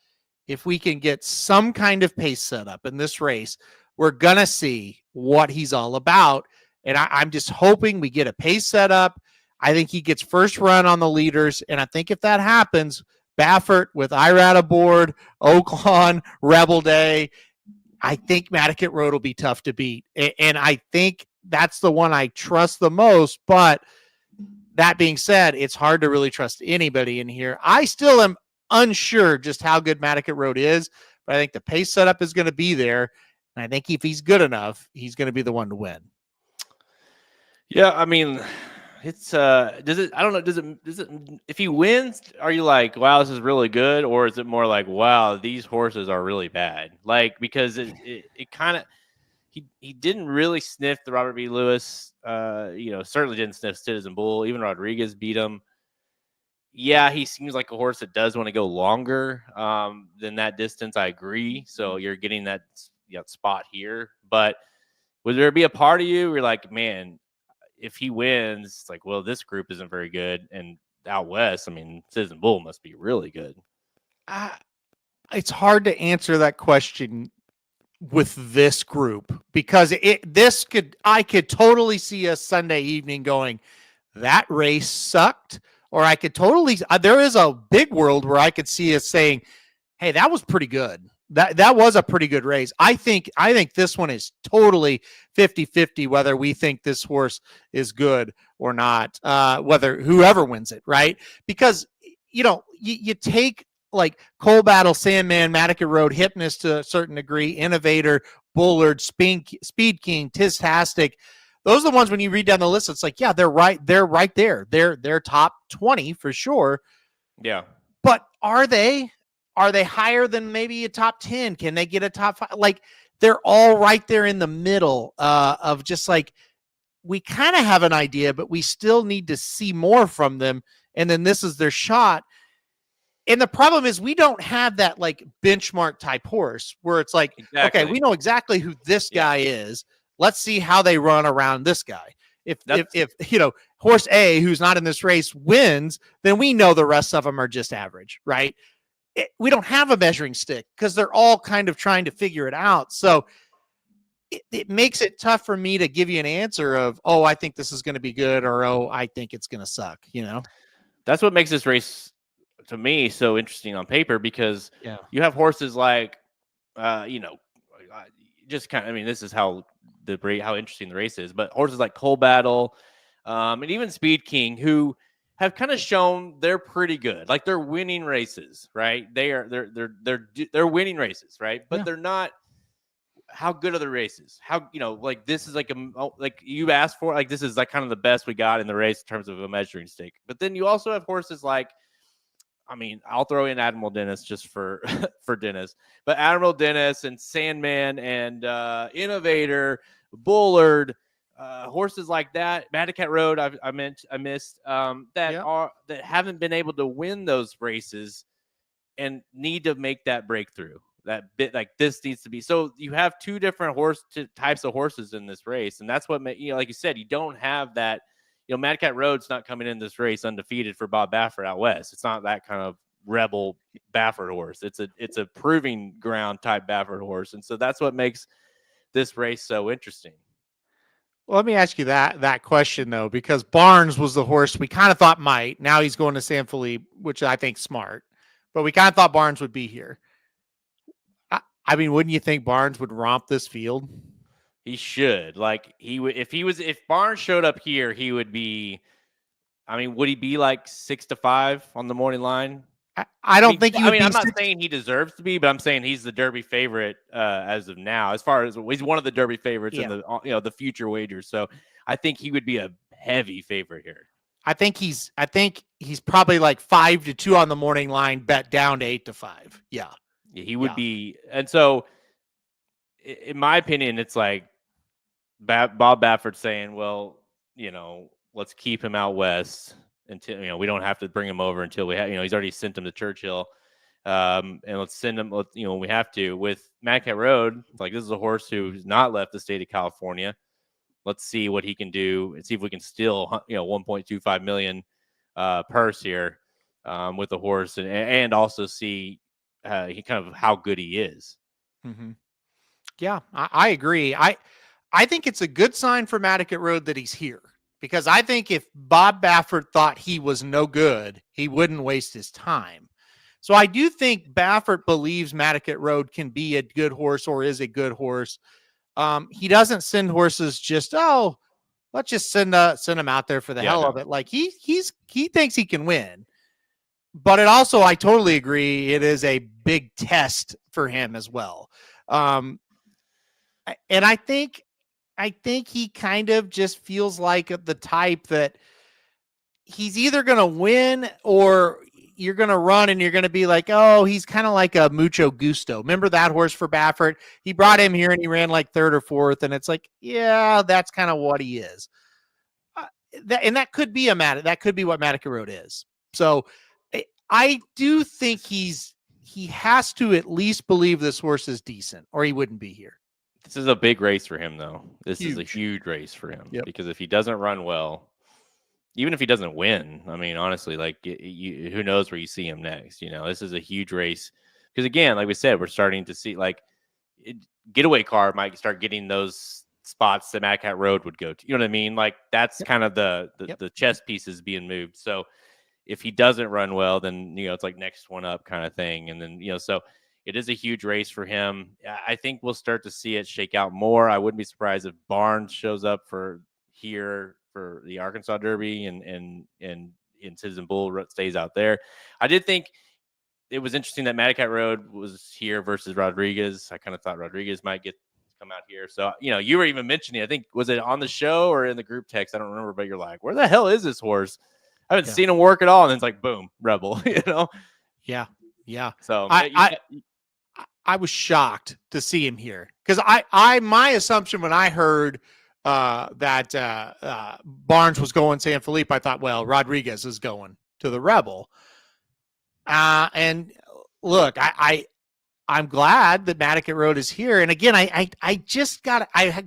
[SPEAKER 3] if we can get some kind of pace set up in this race, we're gonna see what he's all about. And I'm just hoping we get a pace set up. I think he gets first run on the leaders, and I think if that happens, Baffert with Irad aboard, Oaklawn, Rebel Day, I think Matticat Road will be tough to beat. And I think that's the one I trust the most. But that being said, it's hard to really trust anybody in here. I still am unsure just how good Matticat Road is, but I think the pace setup is going to be there. And I think if he's good enough, he's going to be the one to win.
[SPEAKER 2] Yeah, I mean, it's does it? I don't know. Does it? If he wins, are you like, wow, this is really good, or is it more like, wow, these horses are really bad? Like because it kind of he didn't really sniff the Robert B. Lewis. Certainly didn't sniff Citizen Bull. Even Rodriguez beat him. Yeah, he seems like a horse that does want to go longer than that distance. I agree. So you're getting that spot here, but would there be a part of you where you're like, man, if he wins, it's like, well, this group isn't very good, and out west, I mean, Citizen Bull must be really good.
[SPEAKER 3] It's hard to answer that question with this group because I could totally see a Sunday evening going, that race sucked, or I could totally there is a big world where I could see us saying, hey, that was pretty good. That was a pretty good race. I think this one is totally 50-50 whether we think this horse is good or not, whether whoever wins it, right? Because you take like Coal Battle, Sandman, Mattica Road, Hypnotist to a certain degree, Innovator, Bullard, Speed King, Tistastic. Those are the ones when you read down the list, it's like, yeah, they're right there. They're top 20 for sure.
[SPEAKER 2] Yeah.
[SPEAKER 3] But are they higher than maybe a top 10? Can they get a top 5? Like, they're all right there in the middle of just like, we kind of have an idea, but we still need to see more from them. And then this is their shot. And the problem is we don't have that like benchmark type horse where it's like, okay, we know exactly who this guy is. Let's see how they run around this guy. If horse A, who's not in this race, wins, then we know the rest of them are just average, right? We don't have a measuring stick because they're all kind of trying to figure it out. So it makes it tough for me to give you an answer of, oh, I think this is going to be good, or, oh, I think it's going to suck,
[SPEAKER 2] That's what makes this race, to me, so interesting on paper, because you have horses like, just kind of, I mean, this is how interesting the race is, but horses like Coal Battle, and even Speed King, who have kind of shown they're pretty good. Like, they're winning races, right? They're winning races, right? But they're not. How good are the races? How, like, this is like like you asked for, like, this is like kind of the best we got in the race in terms of a measuring stick. But then you also have horses like, I mean, I'll throw in Admiral Dennis just for for Dennis, but Admiral Dennis and Sandman and Innovator, Bullard, horses like that, Mattica Road, I missed, that haven't been able to win those races and need to make that breakthrough. That bit, like, this needs to be. So you have two different types of horses in this race, and that's what like you said, you don't have that. Mad Cat Road's not coming in this race undefeated for Bob Baffert out west. It's not that kind of rebel Baffert horse. It's a proving ground type Baffert horse, and so that's what makes this race so interesting.
[SPEAKER 3] Well, let me ask you that question though, because Barnes was the horse we kind of thought might. Now he's going to San Felipe, which I think smart, but we kind of thought Barnes would be here. I mean, wouldn't you think Barnes would romp this field?
[SPEAKER 2] He should. Like, he would, if Barnes showed up here, he would be. I mean, would he be like 6-5 on the morning line?
[SPEAKER 3] I don't think he would be.
[SPEAKER 2] I'm not saying he deserves to be, but I'm saying he's the Derby favorite as of now. As far as he's one of the Derby favorites in the the future wagers. So I think he would be a heavy favorite here.
[SPEAKER 3] I think he's probably like 5-2 on the morning line, bet down to 8-5. Yeah.
[SPEAKER 2] He would be. And so, in my opinion, it's like Bob Baffert saying, well, let's keep him out west until, we don't have to bring him over until we have, he's already sent him to Churchill. And let's send him, when we have to. With Mad Cat Road, it's like, this is a horse who's not left the state of California. Let's see what he can do and see if we can steal, $1.25 million purse here with the horse, and also see he kind of how good he is.
[SPEAKER 3] Mm-hmm. Yeah, I agree. I think it's a good sign for Mattica Road that he's here, because I think if Bob Baffert thought he was no good, he wouldn't waste his time. So I do think Baffert believes Mattica Road can be a good horse, or is a good horse. He doesn't send horses just, let's just send him out there for the hell of it. Like, he thinks he can win. But I totally agree, it is a big test for him as well. And I think I think he kind of just feels like the type that he's either going to win or you're going to run and you're going to be like, oh, he's kind of like a Mucho Gusto. Remember that horse for Baffert? He brought him here and he ran like third or fourth. And it's like, yeah, that's kind of what he is. That could be that could be what Matica Road is. So I do think he has to at least believe this horse is decent or he wouldn't be here.
[SPEAKER 2] This is a big race for him, though. This
[SPEAKER 3] Huge.
[SPEAKER 2] is a huge race for him
[SPEAKER 3] Yep.
[SPEAKER 2] because if he doesn't run well, even if he doesn't win, I mean, honestly, like who knows where you see him next? You know, this is a huge race because again, like we said, we're starting to see like getaway car might start getting those spots that Mad Cat Road would go to. You know what I mean? Like that's kind of the chess pieces being moved. So if he doesn't run well, then it's like next one up kind of thing. And then so it is a huge race for him. I think we'll start to see it shake out more. I wouldn't be surprised if Barnes shows up for the Arkansas Derby and Citizen Bull stays out there. I did think it was interesting that Mad Cat Road was here versus Rodriguez. I kind of thought Rodriguez might come out here. So, you were even mentioning, I think, was it on the show or in the group text? I don't remember, but you're like, where the hell is this horse? I haven't seen him work at all. And then it's like, boom, Rebel,
[SPEAKER 3] Yeah. Yeah.
[SPEAKER 2] So
[SPEAKER 3] I was shocked to see him here because my assumption when I heard that Barnes was going San Felipe, I thought, well, Rodriguez is going to the Rebel. And look, I'm glad that Mad Cat Road is here. And again, I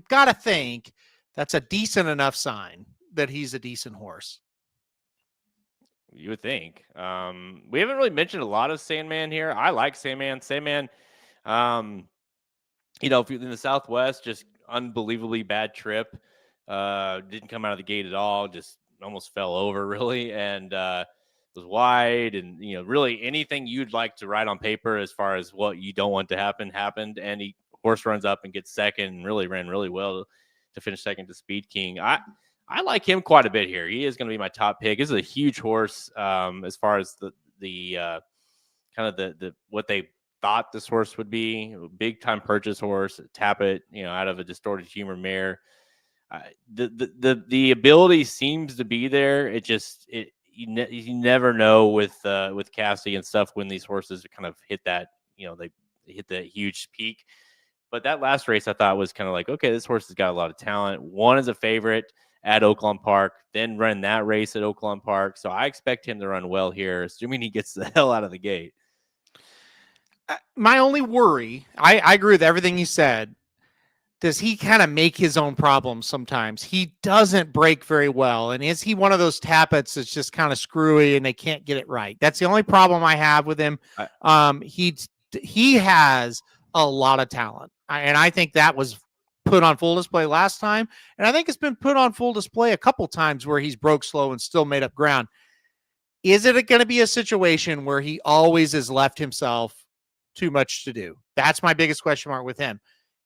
[SPEAKER 3] gotta think that's a decent enough sign that he's a decent horse.
[SPEAKER 2] You would think. We haven't really mentioned a lot of Sandman here. I like Sandman. Sandman, if you're in the Southwest, just unbelievably bad trip. Didn't come out of the gate at all. Just almost fell over really, and was wide. And really anything you'd like to write on paper as far as what you don't want to happen happened. And horse runs up and gets second, and really ran really well to finish second to Speed King. I like him quite a bit here. He is going to be my top pick. This is a huge horse as far as the kind of the what they thought this horse would be. A big time purchase horse, tap it, out of a distorted humor mare. The ability seems to be there. It just you never know with Cassie and stuff when these horses kind of hit that they hit that huge peak. But that last race I thought was kind of like, okay, this horse has got a lot of talent. One is a favorite at Oaklawn Park, then run that race at Oaklawn Park. So I expect him to run well here, assuming he gets the hell out of the gate.
[SPEAKER 3] My only worry, I agree with everything you said. Does he kind of make his own problems sometimes? He doesn't break very well. And is he one of those tappets that's just kind of screwy and they can't get it right? That's the only problem I have with him. He has a lot of talent. And I think that was put on full display last time. And I think it's been put on full display a couple times where he's broke slow and still made up ground. Is it going to be a situation where he always has left himself too much to do? That's my biggest question mark with him.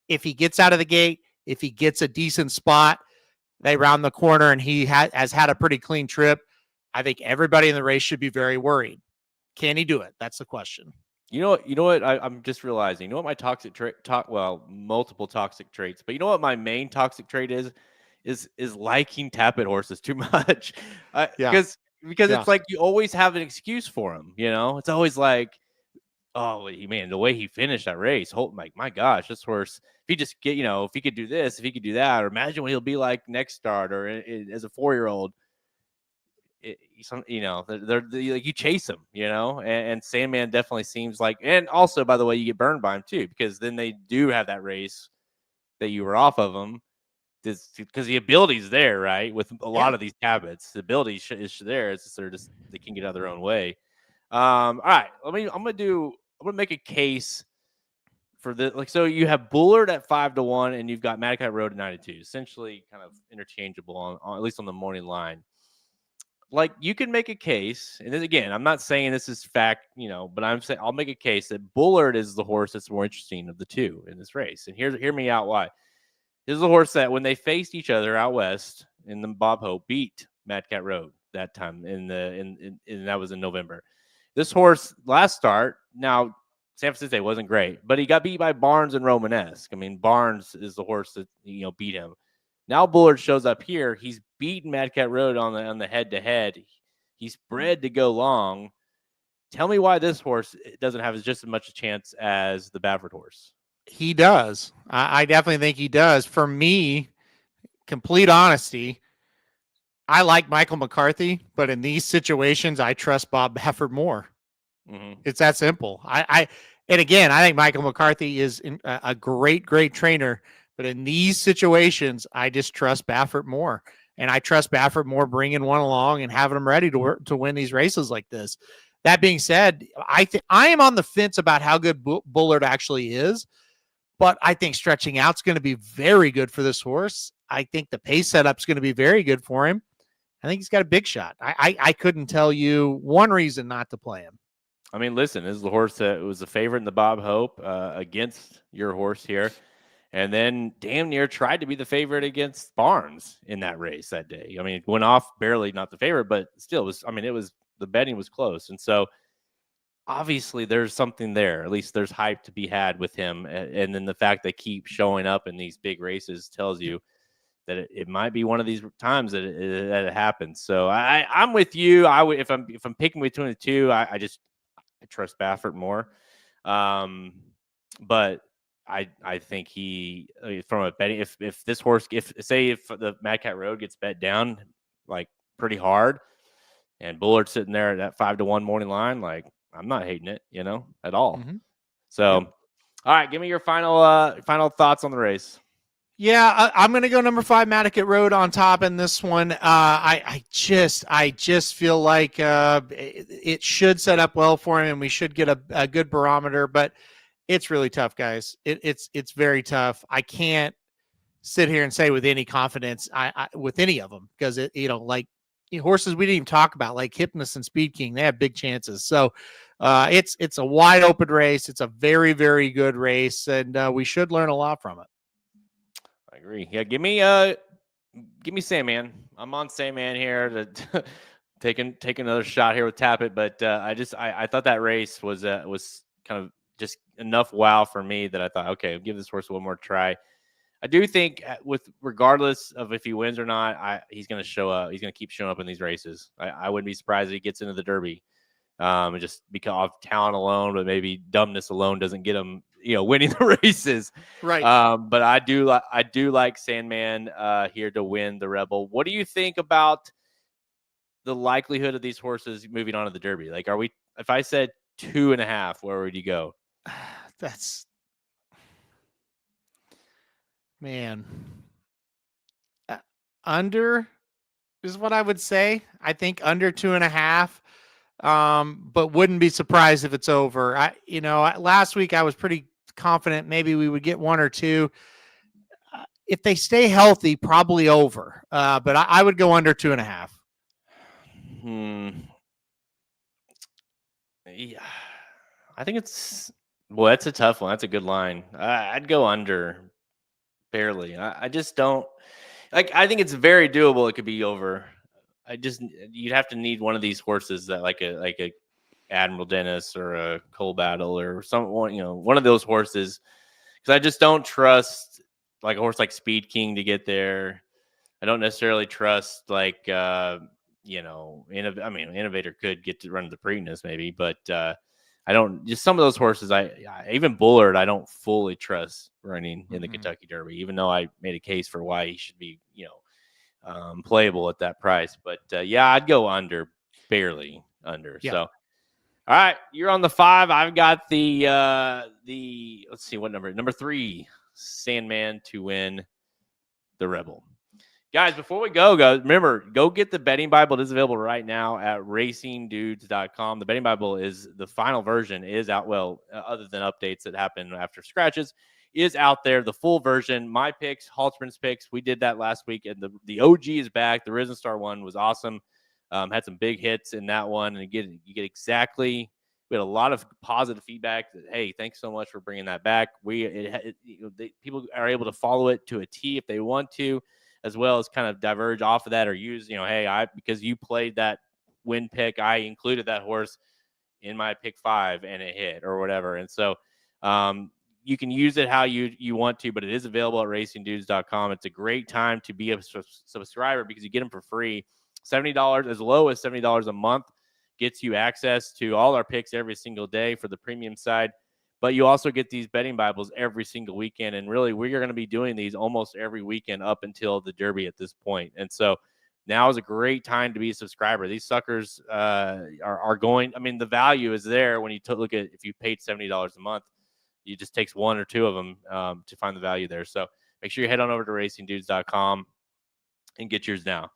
[SPEAKER 3] If he gets out of the gate, if he gets a decent spot, they round the corner and he has had a pretty clean trip, I think everybody in the race should be very worried. Can he do it? That's the question.
[SPEAKER 2] You know what? I'm just realizing. You know what my toxic trait? Multiple toxic traits. But you know what my main toxic trait is liking tappet horses too much. Because it's like you always have an excuse for them. It's always like, oh man, the way he finished that race. My gosh, this horse. If he just get, if he could do this, if he could do that, or imagine what he'll be like next start or as a 4-year-old. You chase him, and Sandman definitely seems like, and also, by the way, you get burned by him too, because then they do have that race that you were off of them because the ability's there, right? With a lot of these habits, the ability is there. It's just they can get out of their own way. All right, I'm gonna make a case for the so you have Bullard at 5-1, and you've got Mad Cat Road at 9-2, essentially kind of interchangeable on at least on the morning line. Like you can make a case, and then again, I'm not saying this is fact, but I'm saying I'll make a case that Bullard is the horse that's more interesting of the two in this race. And hear me out why. This is a horse that when they faced each other out west in the Bob Hope beat Mad Cat Road that time and that was in November. This horse last start, now San Francisco wasn't great, but he got beat by Barnes and Romanesque. I mean, Barnes is the horse that beat him. Now Bullard shows up here. He's beaten Mad Cat Road on the head-to-head. He's bred to go long. Tell me why this horse doesn't have just as much a chance as the Baffert horse.
[SPEAKER 3] He does. I definitely think he does. For me, complete honesty, I like Michael McCarthy, but in these situations, I trust Bob Baffert more.
[SPEAKER 2] Mm-hmm.
[SPEAKER 3] It's that simple. And again, I think Michael McCarthy is a great trainer, but in these situations, I just trust Baffert more, and I trust Baffert more bringing one along and having him ready to win these races like this. That being said, I am on the fence about how good Bullard actually is, but I think stretching out is going to be very good for this horse. I think the pace setup is going to be very good for him. I think he's got a big shot. I couldn't tell you one reason not to play him.
[SPEAKER 2] I mean, listen, this is the horse that was a favorite in the Bob Hope against your horse here. And then damn near tried to be the favorite against Barnes in that race that day. I mean, it went off barely, not the favorite, but still the betting was close. And so obviously there's something there. At least there's hype to be had with him. And then the fact they keep showing up in these big races tells you that it might be one of these times that it happens. So I'm with you. If I'm picking between the two, I trust Baffert more. But I think he, from a betting, if this horse, if the Mad Cat Road gets bet down like pretty hard, and Bullard's sitting there at that 5-1 morning line, like I'm not hating it, at all.
[SPEAKER 3] Mm-hmm.
[SPEAKER 2] So,
[SPEAKER 3] Yep.
[SPEAKER 2] All right, give me your final thoughts on the race.
[SPEAKER 3] Yeah, I'm going to go number 5, Mad Cat Road on top in this one. I just feel like it should set up well for him, and we should get a good barometer. But it's really tough, guys. It's very tough. I can't sit here and say with any confidence with any of them because like horses we didn't even talk about, like Hypnus and Speed King, they have big chances. So it's a wide open race. It's a very, very good race, and we should learn a lot from it.
[SPEAKER 2] I agree. Yeah, give me Sandman. I'm on Sandman here to take another shot here with Tappet, but I thought that race was kind of just enough wow for me that I thought, okay, I'll give this horse one more try. I do think regardless of if he wins or not, he's going to show up. He's going to keep showing up in these races. I wouldn't be surprised if he gets into the Derby. Just because of talent alone, but maybe dumbness alone doesn't get him, winning the races.
[SPEAKER 3] Right.
[SPEAKER 2] But I do like Sandman here to win the Rebel. What do you think about the likelihood of these horses moving on to the Derby? Like, if I said 2.5, where would you go?
[SPEAKER 3] That's, man, under is what I would say. I think under 2.5. But wouldn't be surprised if it's over. Last week I was pretty confident maybe we would get 1 or 2. If they stay healthy, probably over. But I would go under 2.5.
[SPEAKER 2] Yeah, I think that's a tough one. That's a good line. I'd go under barely. I just don't like. I think it's very doable. It could be over. You'd have to need one of these horses that like a Admiral Dennis or a Cole Battle or someone, one of those horses. Because I just don't trust like a horse like Speed King to get there. I don't necessarily trust like Innovator could get to run the Preakness maybe, but I don't. Just some of those horses. Even Bullard, I don't fully trust running in the Kentucky Derby, even though I made a case for why he should be, playable at that price. But I'd go under, barely under. Yeah. So, all right, you're on the 5. I've got the let's see what number 3, Sandman to win the Rebel. Guys, before we go, remember, go get the betting Bible. It is available right now at racingdudes.com. The betting Bible is the final version is out. Well, other than updates that happen after scratches, is out there. The full version, my picks, Halterman's picks. We did that last week, and the OG is back. The Risen Star one was awesome. Had some big hits in that one, and you get exactly. We had a lot of positive feedback that, hey, thanks so much for bringing that back. People are able to follow it to a T if they want to, as well as kind of diverge off of that or use, hey, because you played that win pick, I included that horse in my pick 5 and it hit or whatever. And so you can use it how you want to, but it is available at racingdudes.com. It's a great time to be a subscriber because you get them for free. $70, as low as $70 a month, gets you access to all our picks every single day for the premium side. But you also get these betting Bibles every single weekend. And really, we're going to be doing these almost every weekend up until the Derby at this point. And so now is a great time to be a subscriber. These suckers are going. I mean, the value is there when you look at if you paid $70 a month. It just takes one or two of them to find the value there. So make sure you head on over to racingdudes.com and get yours now.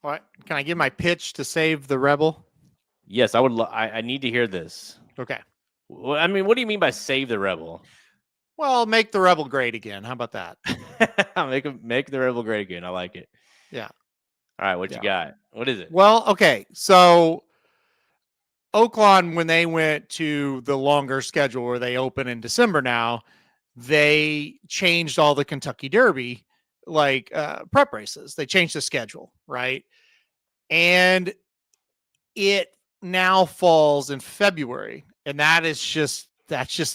[SPEAKER 3] All right. Can I give my pitch to save the Rebel?
[SPEAKER 2] Yes, I would. I need to hear this.
[SPEAKER 3] Okay.
[SPEAKER 2] Well, I mean, what do you mean by save the Rebel?
[SPEAKER 3] Well, make the Rebel great again. How about that?
[SPEAKER 2] make the Rebel great again. I like it.
[SPEAKER 3] Yeah.
[SPEAKER 2] All right, what you got? What is it?
[SPEAKER 3] Well, okay. So Oaklawn, when they went to the longer schedule where they open in December now, they changed all the Kentucky Derby prep races. They changed the schedule, right? And it now falls in February, and that's just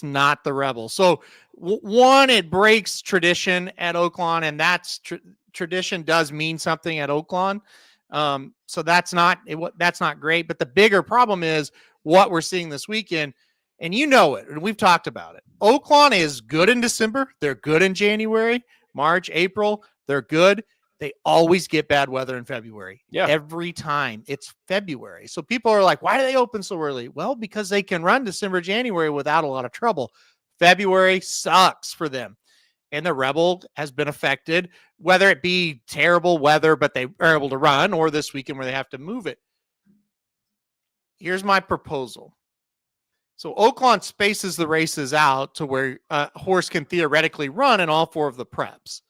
[SPEAKER 3] not the Rebel. So one, it breaks tradition at Oaklawn, and that's tradition does mean something at Oaklawn. So that's not great. But the bigger problem is what we're seeing this weekend, and you know it, and we've talked about it. Oaklawn is good in December. They're good in January, March, April. They're good. They always get bad weather in February.
[SPEAKER 2] Yeah.
[SPEAKER 3] Every time it's February. So people are like, why do they open so early? Well, because they can run December, January without a lot of trouble. February sucks for them. And the Rebel has been affected, whether it be terrible weather, but they are able to run, or this weekend where they have to move it. Here's my proposal. So Oaklawn spaces the races out to where a horse can theoretically run in all four of the preps.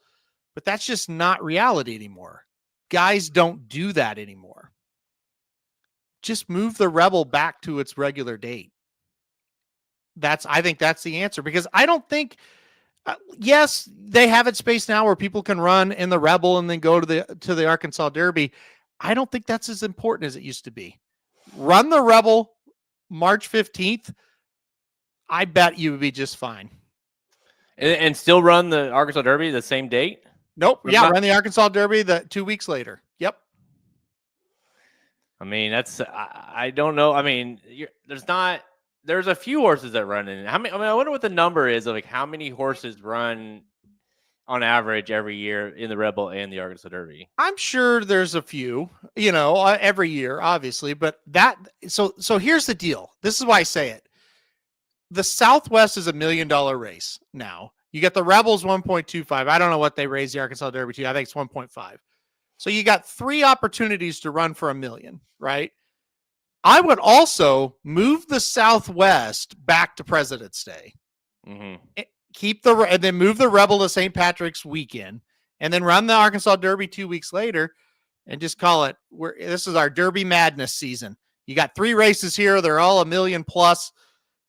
[SPEAKER 3] But that's just not reality anymore. Guys don't do that anymore. Just move the Rebel back to its regular date. I think that's the answer, because I don't think, yes, they have it spaced now where people can run in the Rebel and then go to the Arkansas Derby. I don't think that's as important as it used to be. Run the Rebel March 15th. I bet you would be just fine.
[SPEAKER 2] And still run the Arkansas Derby the same date?
[SPEAKER 3] Nope. Yeah, run the Arkansas Derby 2 weeks later. Yep.
[SPEAKER 2] I mean, I don't know. I mean, there's a few horses that run in. How many? I mean, I wonder what the number is of how many horses run on average every year in the Rebel and the Arkansas Derby.
[SPEAKER 3] I'm sure there's a few, every year, obviously, but so here's the deal. This is why I say it. The Southwest is $1 million race now. You get the Rebels 1.25. I don't know what they raised the Arkansas Derby to. I think it's 1.5. So you got 3 opportunities to run for $1 million, right? I would also move the Southwest back to President's Day. Mm-hmm. And then move the Rebel to St. Patrick's weekend, and then run the Arkansas Derby 2 weeks later, and just call it. This is our Derby Madness season. You got 3 races here; they're all $1 million plus.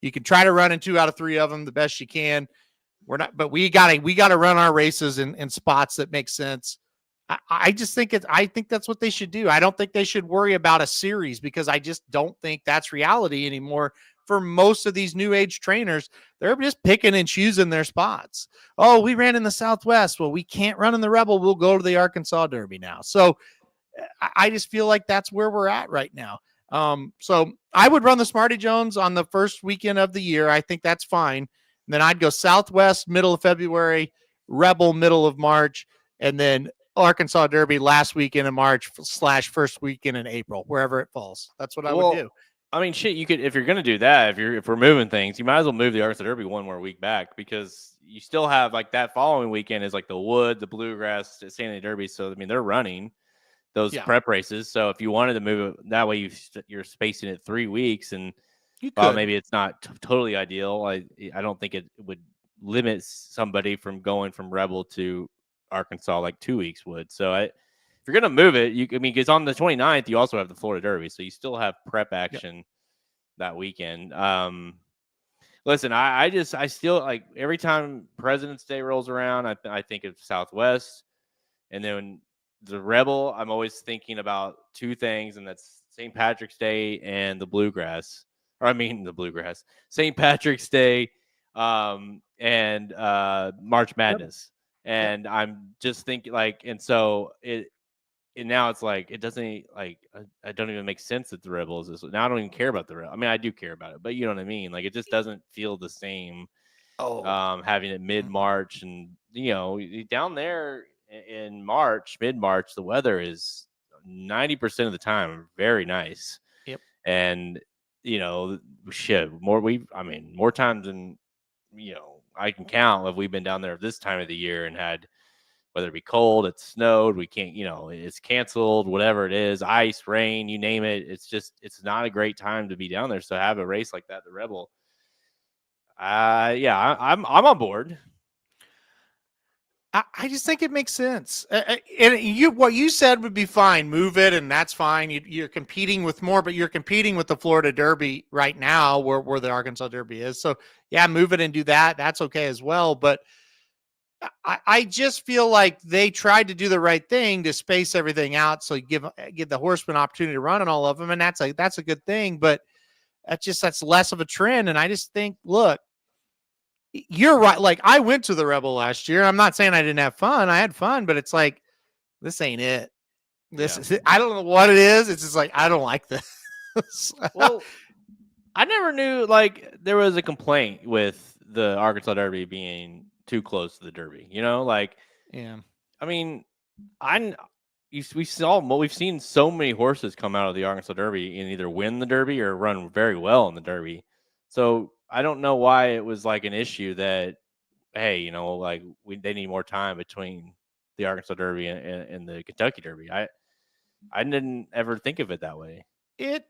[SPEAKER 3] You can try to run in 2 out of 3 of them the best you can. We're not, but we gotta run our races in spots that make sense. I just think I think that's what they should do. I don't think they should worry about a series, because I just don't think that's reality anymore for most of these new age trainers. They're just picking and choosing their spots. Oh, we ran in the Southwest. Well, we can't run in the Rebel. We'll go to the Arkansas Derby now. So I just feel like that's where we're at right now. So I would run the Smarty Jones on the first weekend of the year. I think that's fine. And then I'd go Southwest middle of February, Rebel middle of March, and then Arkansas Derby last weekend in March / first weekend in April, wherever it falls. That's what I would do.
[SPEAKER 2] I mean, shit, you could, if you're going to do that, if we're moving things, you might as well move the Arkansas Derby one more week back, because you still have that following weekend is the Wood, the Bluegrass, Stanley Derby. So, I mean, they're running those prep races. So if you wanted to move it that way, you're spacing it 3 weeks, and maybe it's not totally ideal. I don't think it would limit somebody from going from Rebel to Arkansas like 2 weeks would. So if you're going to move it, because on the 29th, you also have the Florida Derby. So you still have prep action that weekend. Listen, I still every time President's Day rolls around, I think of Southwest. And then the Rebel, I'm always thinking about 2 things, and that's St. Patrick's Day and the Bluegrass. or I mean the Bluegrass, St. Patrick's Day, and March Madness. And I'm just thinking like, and so and now it's like it doesn't like I don't even make sense that the Rebels is now. I don't even care about the Rebels. I mean, I do care about it, but you know what I mean. Like it just doesn't feel the same. Having it mid-March, and down there in March, mid-March, the weather is 90% of the time very nice.
[SPEAKER 3] Yep.
[SPEAKER 2] And shit, more times than I can count if we've been down there this time of the year and had, whether it be cold, it snowed, we can't, it's canceled, whatever it is, ice, rain, you name it. It's not a great time to be down there. So have a race like that, the Rebel. I'm on board.
[SPEAKER 3] I just think it makes sense. And what you said would be fine. Move it, and that's fine. You're competing with more, but you're competing with the Florida Derby right now, where the Arkansas Derby is. So yeah, move it and do that. That's okay as well. But I just feel like they tried to do the right thing to space everything out, so you give the horsemen opportunity to run on all of them, and that's a good thing. But that's less of a trend. And I just think, look, you're right. Like I went to the Rebel last year. I'm not saying I didn't have fun. I had fun, but it's like, this ain't it. I don't know what it is. It's just like, I don't like this.
[SPEAKER 2] Well, I never knew like there was a complaint with the Arkansas Derby being too close to the Derby,
[SPEAKER 3] yeah.
[SPEAKER 2] I mean, we've seen so many horses come out of the Arkansas Derby and either win the Derby or run very well in the Derby. So I don't know why it was like an issue that, hey, they need more time between the Arkansas Derby and the Kentucky Derby. I didn't ever think of it that way.
[SPEAKER 3] It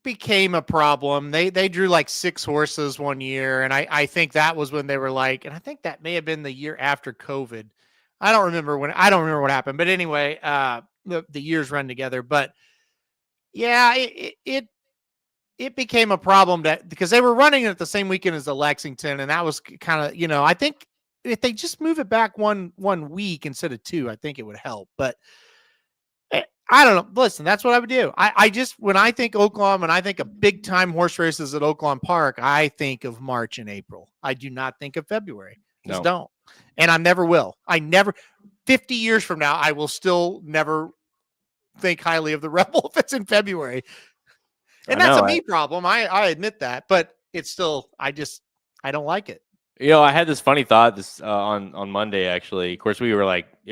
[SPEAKER 3] became a problem. They drew like 6 horses one year, and I think that was when they were like, and I think that may have been the year after COVID. I don't remember what happened, but anyway, the years run together. But yeah, it became a problem because they were running it the same weekend as the Lexington, and that was kind of, I think if they just move it back one week instead of 2, I think it would help. But I don't know. Listen, that's what I would do. I just, when I think Oaklawn, when I think of big time horse races at Oaklawn Park, I think of March and April. I do not think of February. Just don't. And I never will. 50 years from now, I will still never think highly of the Rebel if it's in February. And that's a me problem. I admit that, but it's still, I don't like it.
[SPEAKER 2] I had this funny thought on Monday, actually. Of course, it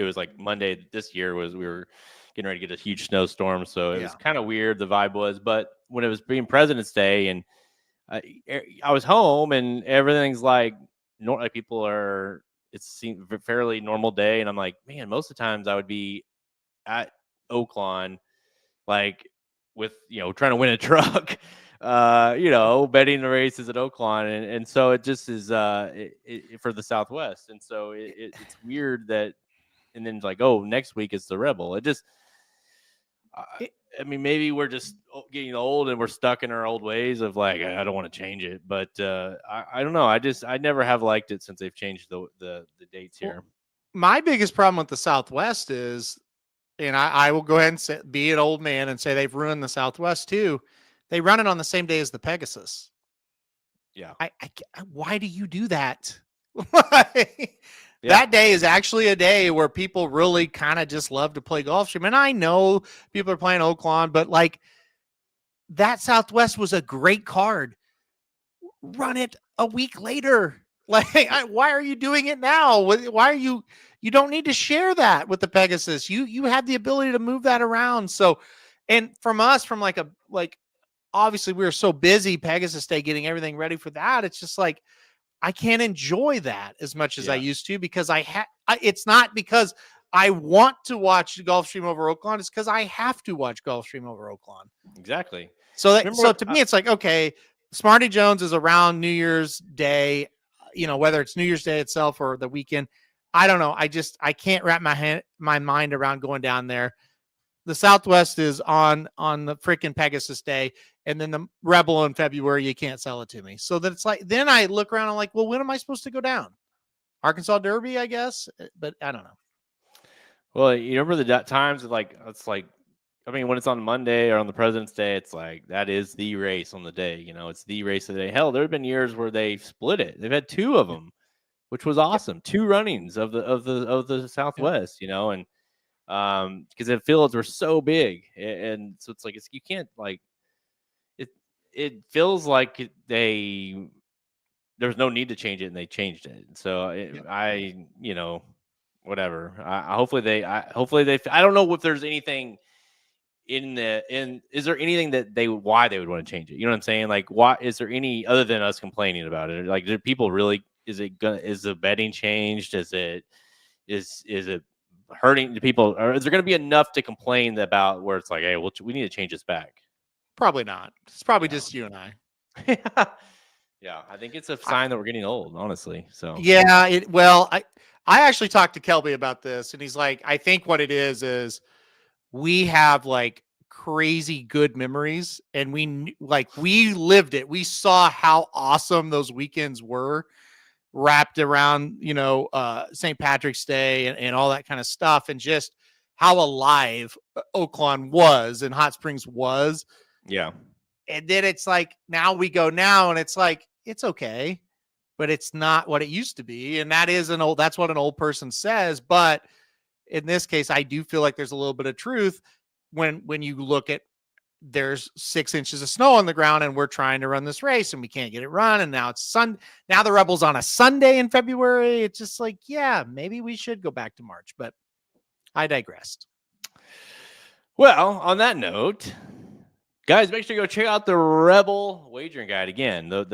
[SPEAKER 2] was like Monday this year we were getting ready to get a huge snowstorm. So it was kind of weird. The vibe was, but when it was being President's Day and I was home and everything's like people are, it seemed a fairly normal day. And I'm like, man, most of the times I would be at Oaklawn, like with, trying to win a truck, betting the races at Oaklawn. And so it just is for the Southwest. And so it's weird that, and then it's like, oh, next week is the Rebel. It just, I mean, maybe we're just getting old and we're stuck in our old ways of like, I don't want to change it, but I don't know. I never have liked it since they've changed the dates here.
[SPEAKER 3] Well, my biggest problem with the Southwest is, and I will go ahead and be an old man and say they've ruined the Southwest too. They run it on the same day as the Pegasus.
[SPEAKER 2] Yeah.
[SPEAKER 3] Why do you do that? That day is actually a day where people really kind of just love to play Gulfstream. And I know people are playing Oaklawn, but like that Southwest was a great card. Run it a week later. Like, why are you doing it now? Why are you don't need to share that with the Pegasus. You have the ability to move that around. So, and from us, obviously we were so busy Pegasus Day getting everything ready for that. It's just like, I can't enjoy that as much as I used to because it's not because I want to watch Gulfstream over Oaklawn. It's because I have to watch Gulfstream over Oaklawn.
[SPEAKER 2] Exactly.
[SPEAKER 3] So to me, it's like, okay, Smarty Jones is around New Year's Day, whether it's New Year's Day itself or the weekend. I don't know. I can't wrap my mind around going down there. The Southwest is on the freaking Pegasus Day, and then the Rebel in February, you can't sell it to me. So that it's like, then I look around, I'm like, well, when am I supposed to go down? Arkansas Derby, I guess, but I don't know.
[SPEAKER 2] Well, you remember the times it's like I mean, when it's on Monday or on the President's Day, it's like that is the race on the day. You know, it's the race of the day. Hell, there have been years where they split it. They've had 2 of them, which was awesome. 2 runnings of the Southwest. You know, and because the fields were so big, and so it's like you can't like it. It feels like there's no need to change it, and they changed it. So whatever. Hopefully they. I don't know if there's anything is there anything why they would want to change it? You know what I'm saying? Like, why is there any other than us complaining about it? Like, do people really? Is the betting changed? Is it hurting the people? Or is there going to be enough to complain about where it's like, hey, we need to change this back?
[SPEAKER 3] Probably not. It's probably just you and I.
[SPEAKER 2] Yeah, I think it's a sign that we're getting old, honestly. So
[SPEAKER 3] yeah, I actually talked to Kelby about this, and he's like, I think what it is we have like crazy good memories, and we lived it. We saw how awesome those weekends were wrapped around, St. Patrick's Day and all that kind of stuff, and just how alive Oaklawn was and Hot Springs was.
[SPEAKER 2] Yeah.
[SPEAKER 3] And then it's like, now and it's like, it's okay, but it's not what it used to be. And that's what an old person says. But in this case, I do feel like there's a little bit of truth when you look at, there's 6 inches of snow on the ground and we're trying to run this race and we can't get it run. And now it's now the Rebels on a Sunday in February. It's just like, yeah, maybe we should go back to March, but I digressed.
[SPEAKER 2] Well, on that note, guys, make sure you go check out the Rebel wagering guide again. The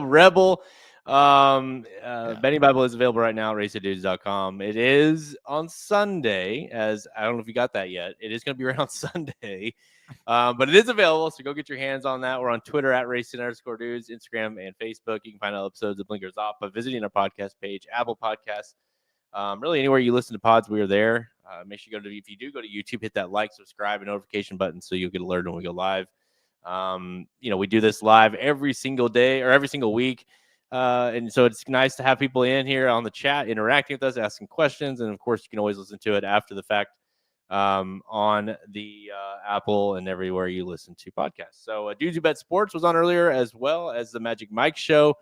[SPEAKER 2] Rebel betting Bible is available right now at raceofdudes.com. It is on Sunday, as I don't know if you got that yet. It is going to be right on Sunday, but it is available, so go get your hands on that. We're on Twitter at racing_dudes, Instagram and Facebook. You can find out episodes of Blinkers Off by visiting our podcast page, Apple Podcasts. Really anywhere you listen to pods, we are there. Make sure if you do go to YouTube, hit that like, subscribe, and notification button so you'll get alerted when we go live. We do this live every single day or every single week. And so it's nice to have people in here on the chat, interacting with us, asking questions. And of course, you can always listen to it after the fact on the Apple and everywhere you listen to podcasts. So Dudes Who Bet Sports was on earlier, as well as the Magic Mike Show.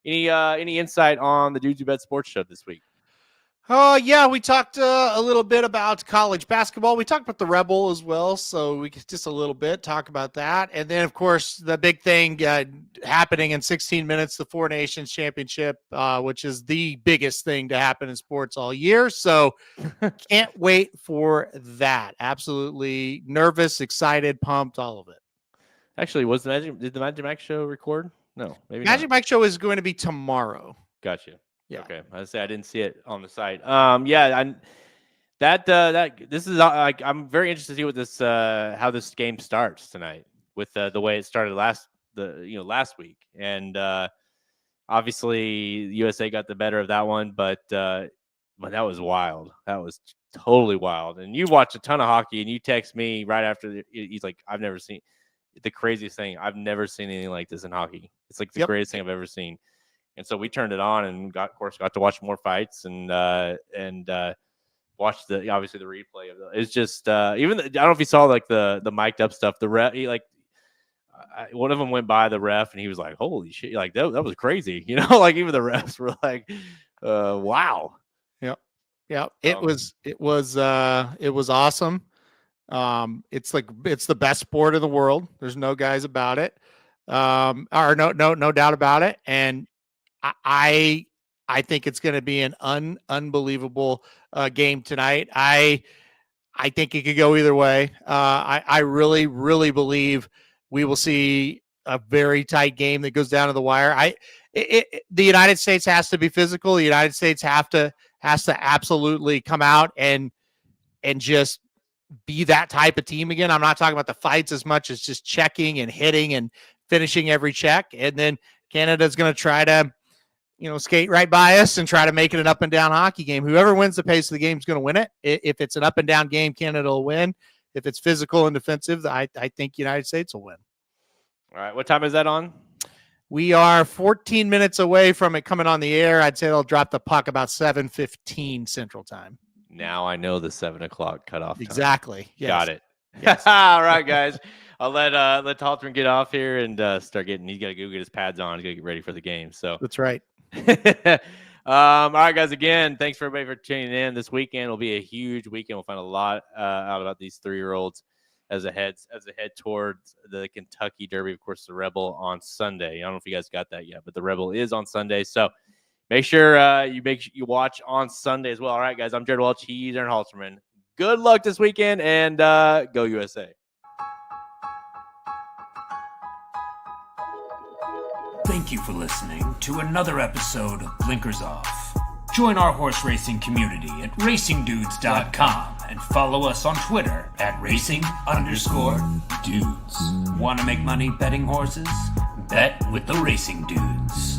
[SPEAKER 2] Any insight on the Dudes Who Bet Sports show this week?
[SPEAKER 3] Yeah, we talked a little bit about college basketball. We talked about the Rebel as well, so we could just a little bit talk about that. And then, of course, the big thing happening in 16 minutes, the Four Nations Championship, which is the biggest thing to happen in sports all year. So can't wait for that. Absolutely nervous, excited, pumped, all of it.
[SPEAKER 2] Actually, did the Magic Mike Show record? No, maybe
[SPEAKER 3] Magic Mike Show is going to be tomorrow.
[SPEAKER 2] Gotcha.
[SPEAKER 3] Yeah.
[SPEAKER 2] Okay. I didn't see it on the site. This is I'm very interested to see what this how this game starts tonight with the way it started last week, and obviously USA got the better of that one, but that was wild. That was totally wild. And you watch a ton of hockey, and you text me right after he's like, I've never seen the craziest thing. I've never seen anything like this in hockey. It's like the greatest thing I've ever seen. And so we turned it on and got to watch more fights and watch obviously the replay of it. It's just I don't know if you saw like the mic'd up stuff. The ref, one of them went by the ref and he was like, "Holy shit!" Like that was crazy. Like even the refs were like, "Wow."
[SPEAKER 3] Yeah. It was awesome. It's the best sport in the world. There's no guys about it. Or no doubt about it. And I think it's going to be an unbelievable game tonight. I think it could go either way. I really, really believe we will see a very tight game that goes down to the wire. The United States has to be physical. The United States has to absolutely come out and just be that type of team again. I'm not talking about the fights as much as just checking and hitting and finishing every check. And then Canada's going to try to skate right by us and try to make it an up and down hockey game. Whoever wins the pace of the game is going to win it. If it's an up and down game, Canada will win. If it's physical and defensive, I think United States will win.
[SPEAKER 2] All right. What time is that on?
[SPEAKER 3] We are 14 minutes away from it coming on the air. I'd say they'll drop the puck about 7:15 Central Time.
[SPEAKER 2] Now I know the 7 o'clock cutoff time.
[SPEAKER 3] Exactly. Yes.
[SPEAKER 2] Got it.
[SPEAKER 3] Yes.
[SPEAKER 2] All right, guys. I'll let Halterman get off here and start getting. He's got to go get his pads on. He's got to get ready for the game. So
[SPEAKER 3] That's right.
[SPEAKER 2] all right, guys. Again, thanks for everybody for tuning in. This weekend will be a huge weekend. We'll find a lot out about these 3-year-olds as it head towards the Kentucky Derby. Of course, the Rebel on Sunday. I don't know if you guys got that yet, but the Rebel is on Sunday. So make sure you watch on Sunday as well. All right, guys. I'm Jared Welch. He's Aaron Halterman. Good luck this weekend, and go USA.
[SPEAKER 1] Thank you for listening to another episode of Blinkers Off. Join our horse racing community at racingdudes.com and follow us on Twitter at racing_dudes. Want to make money betting horses? Bet with the Racing Dudes.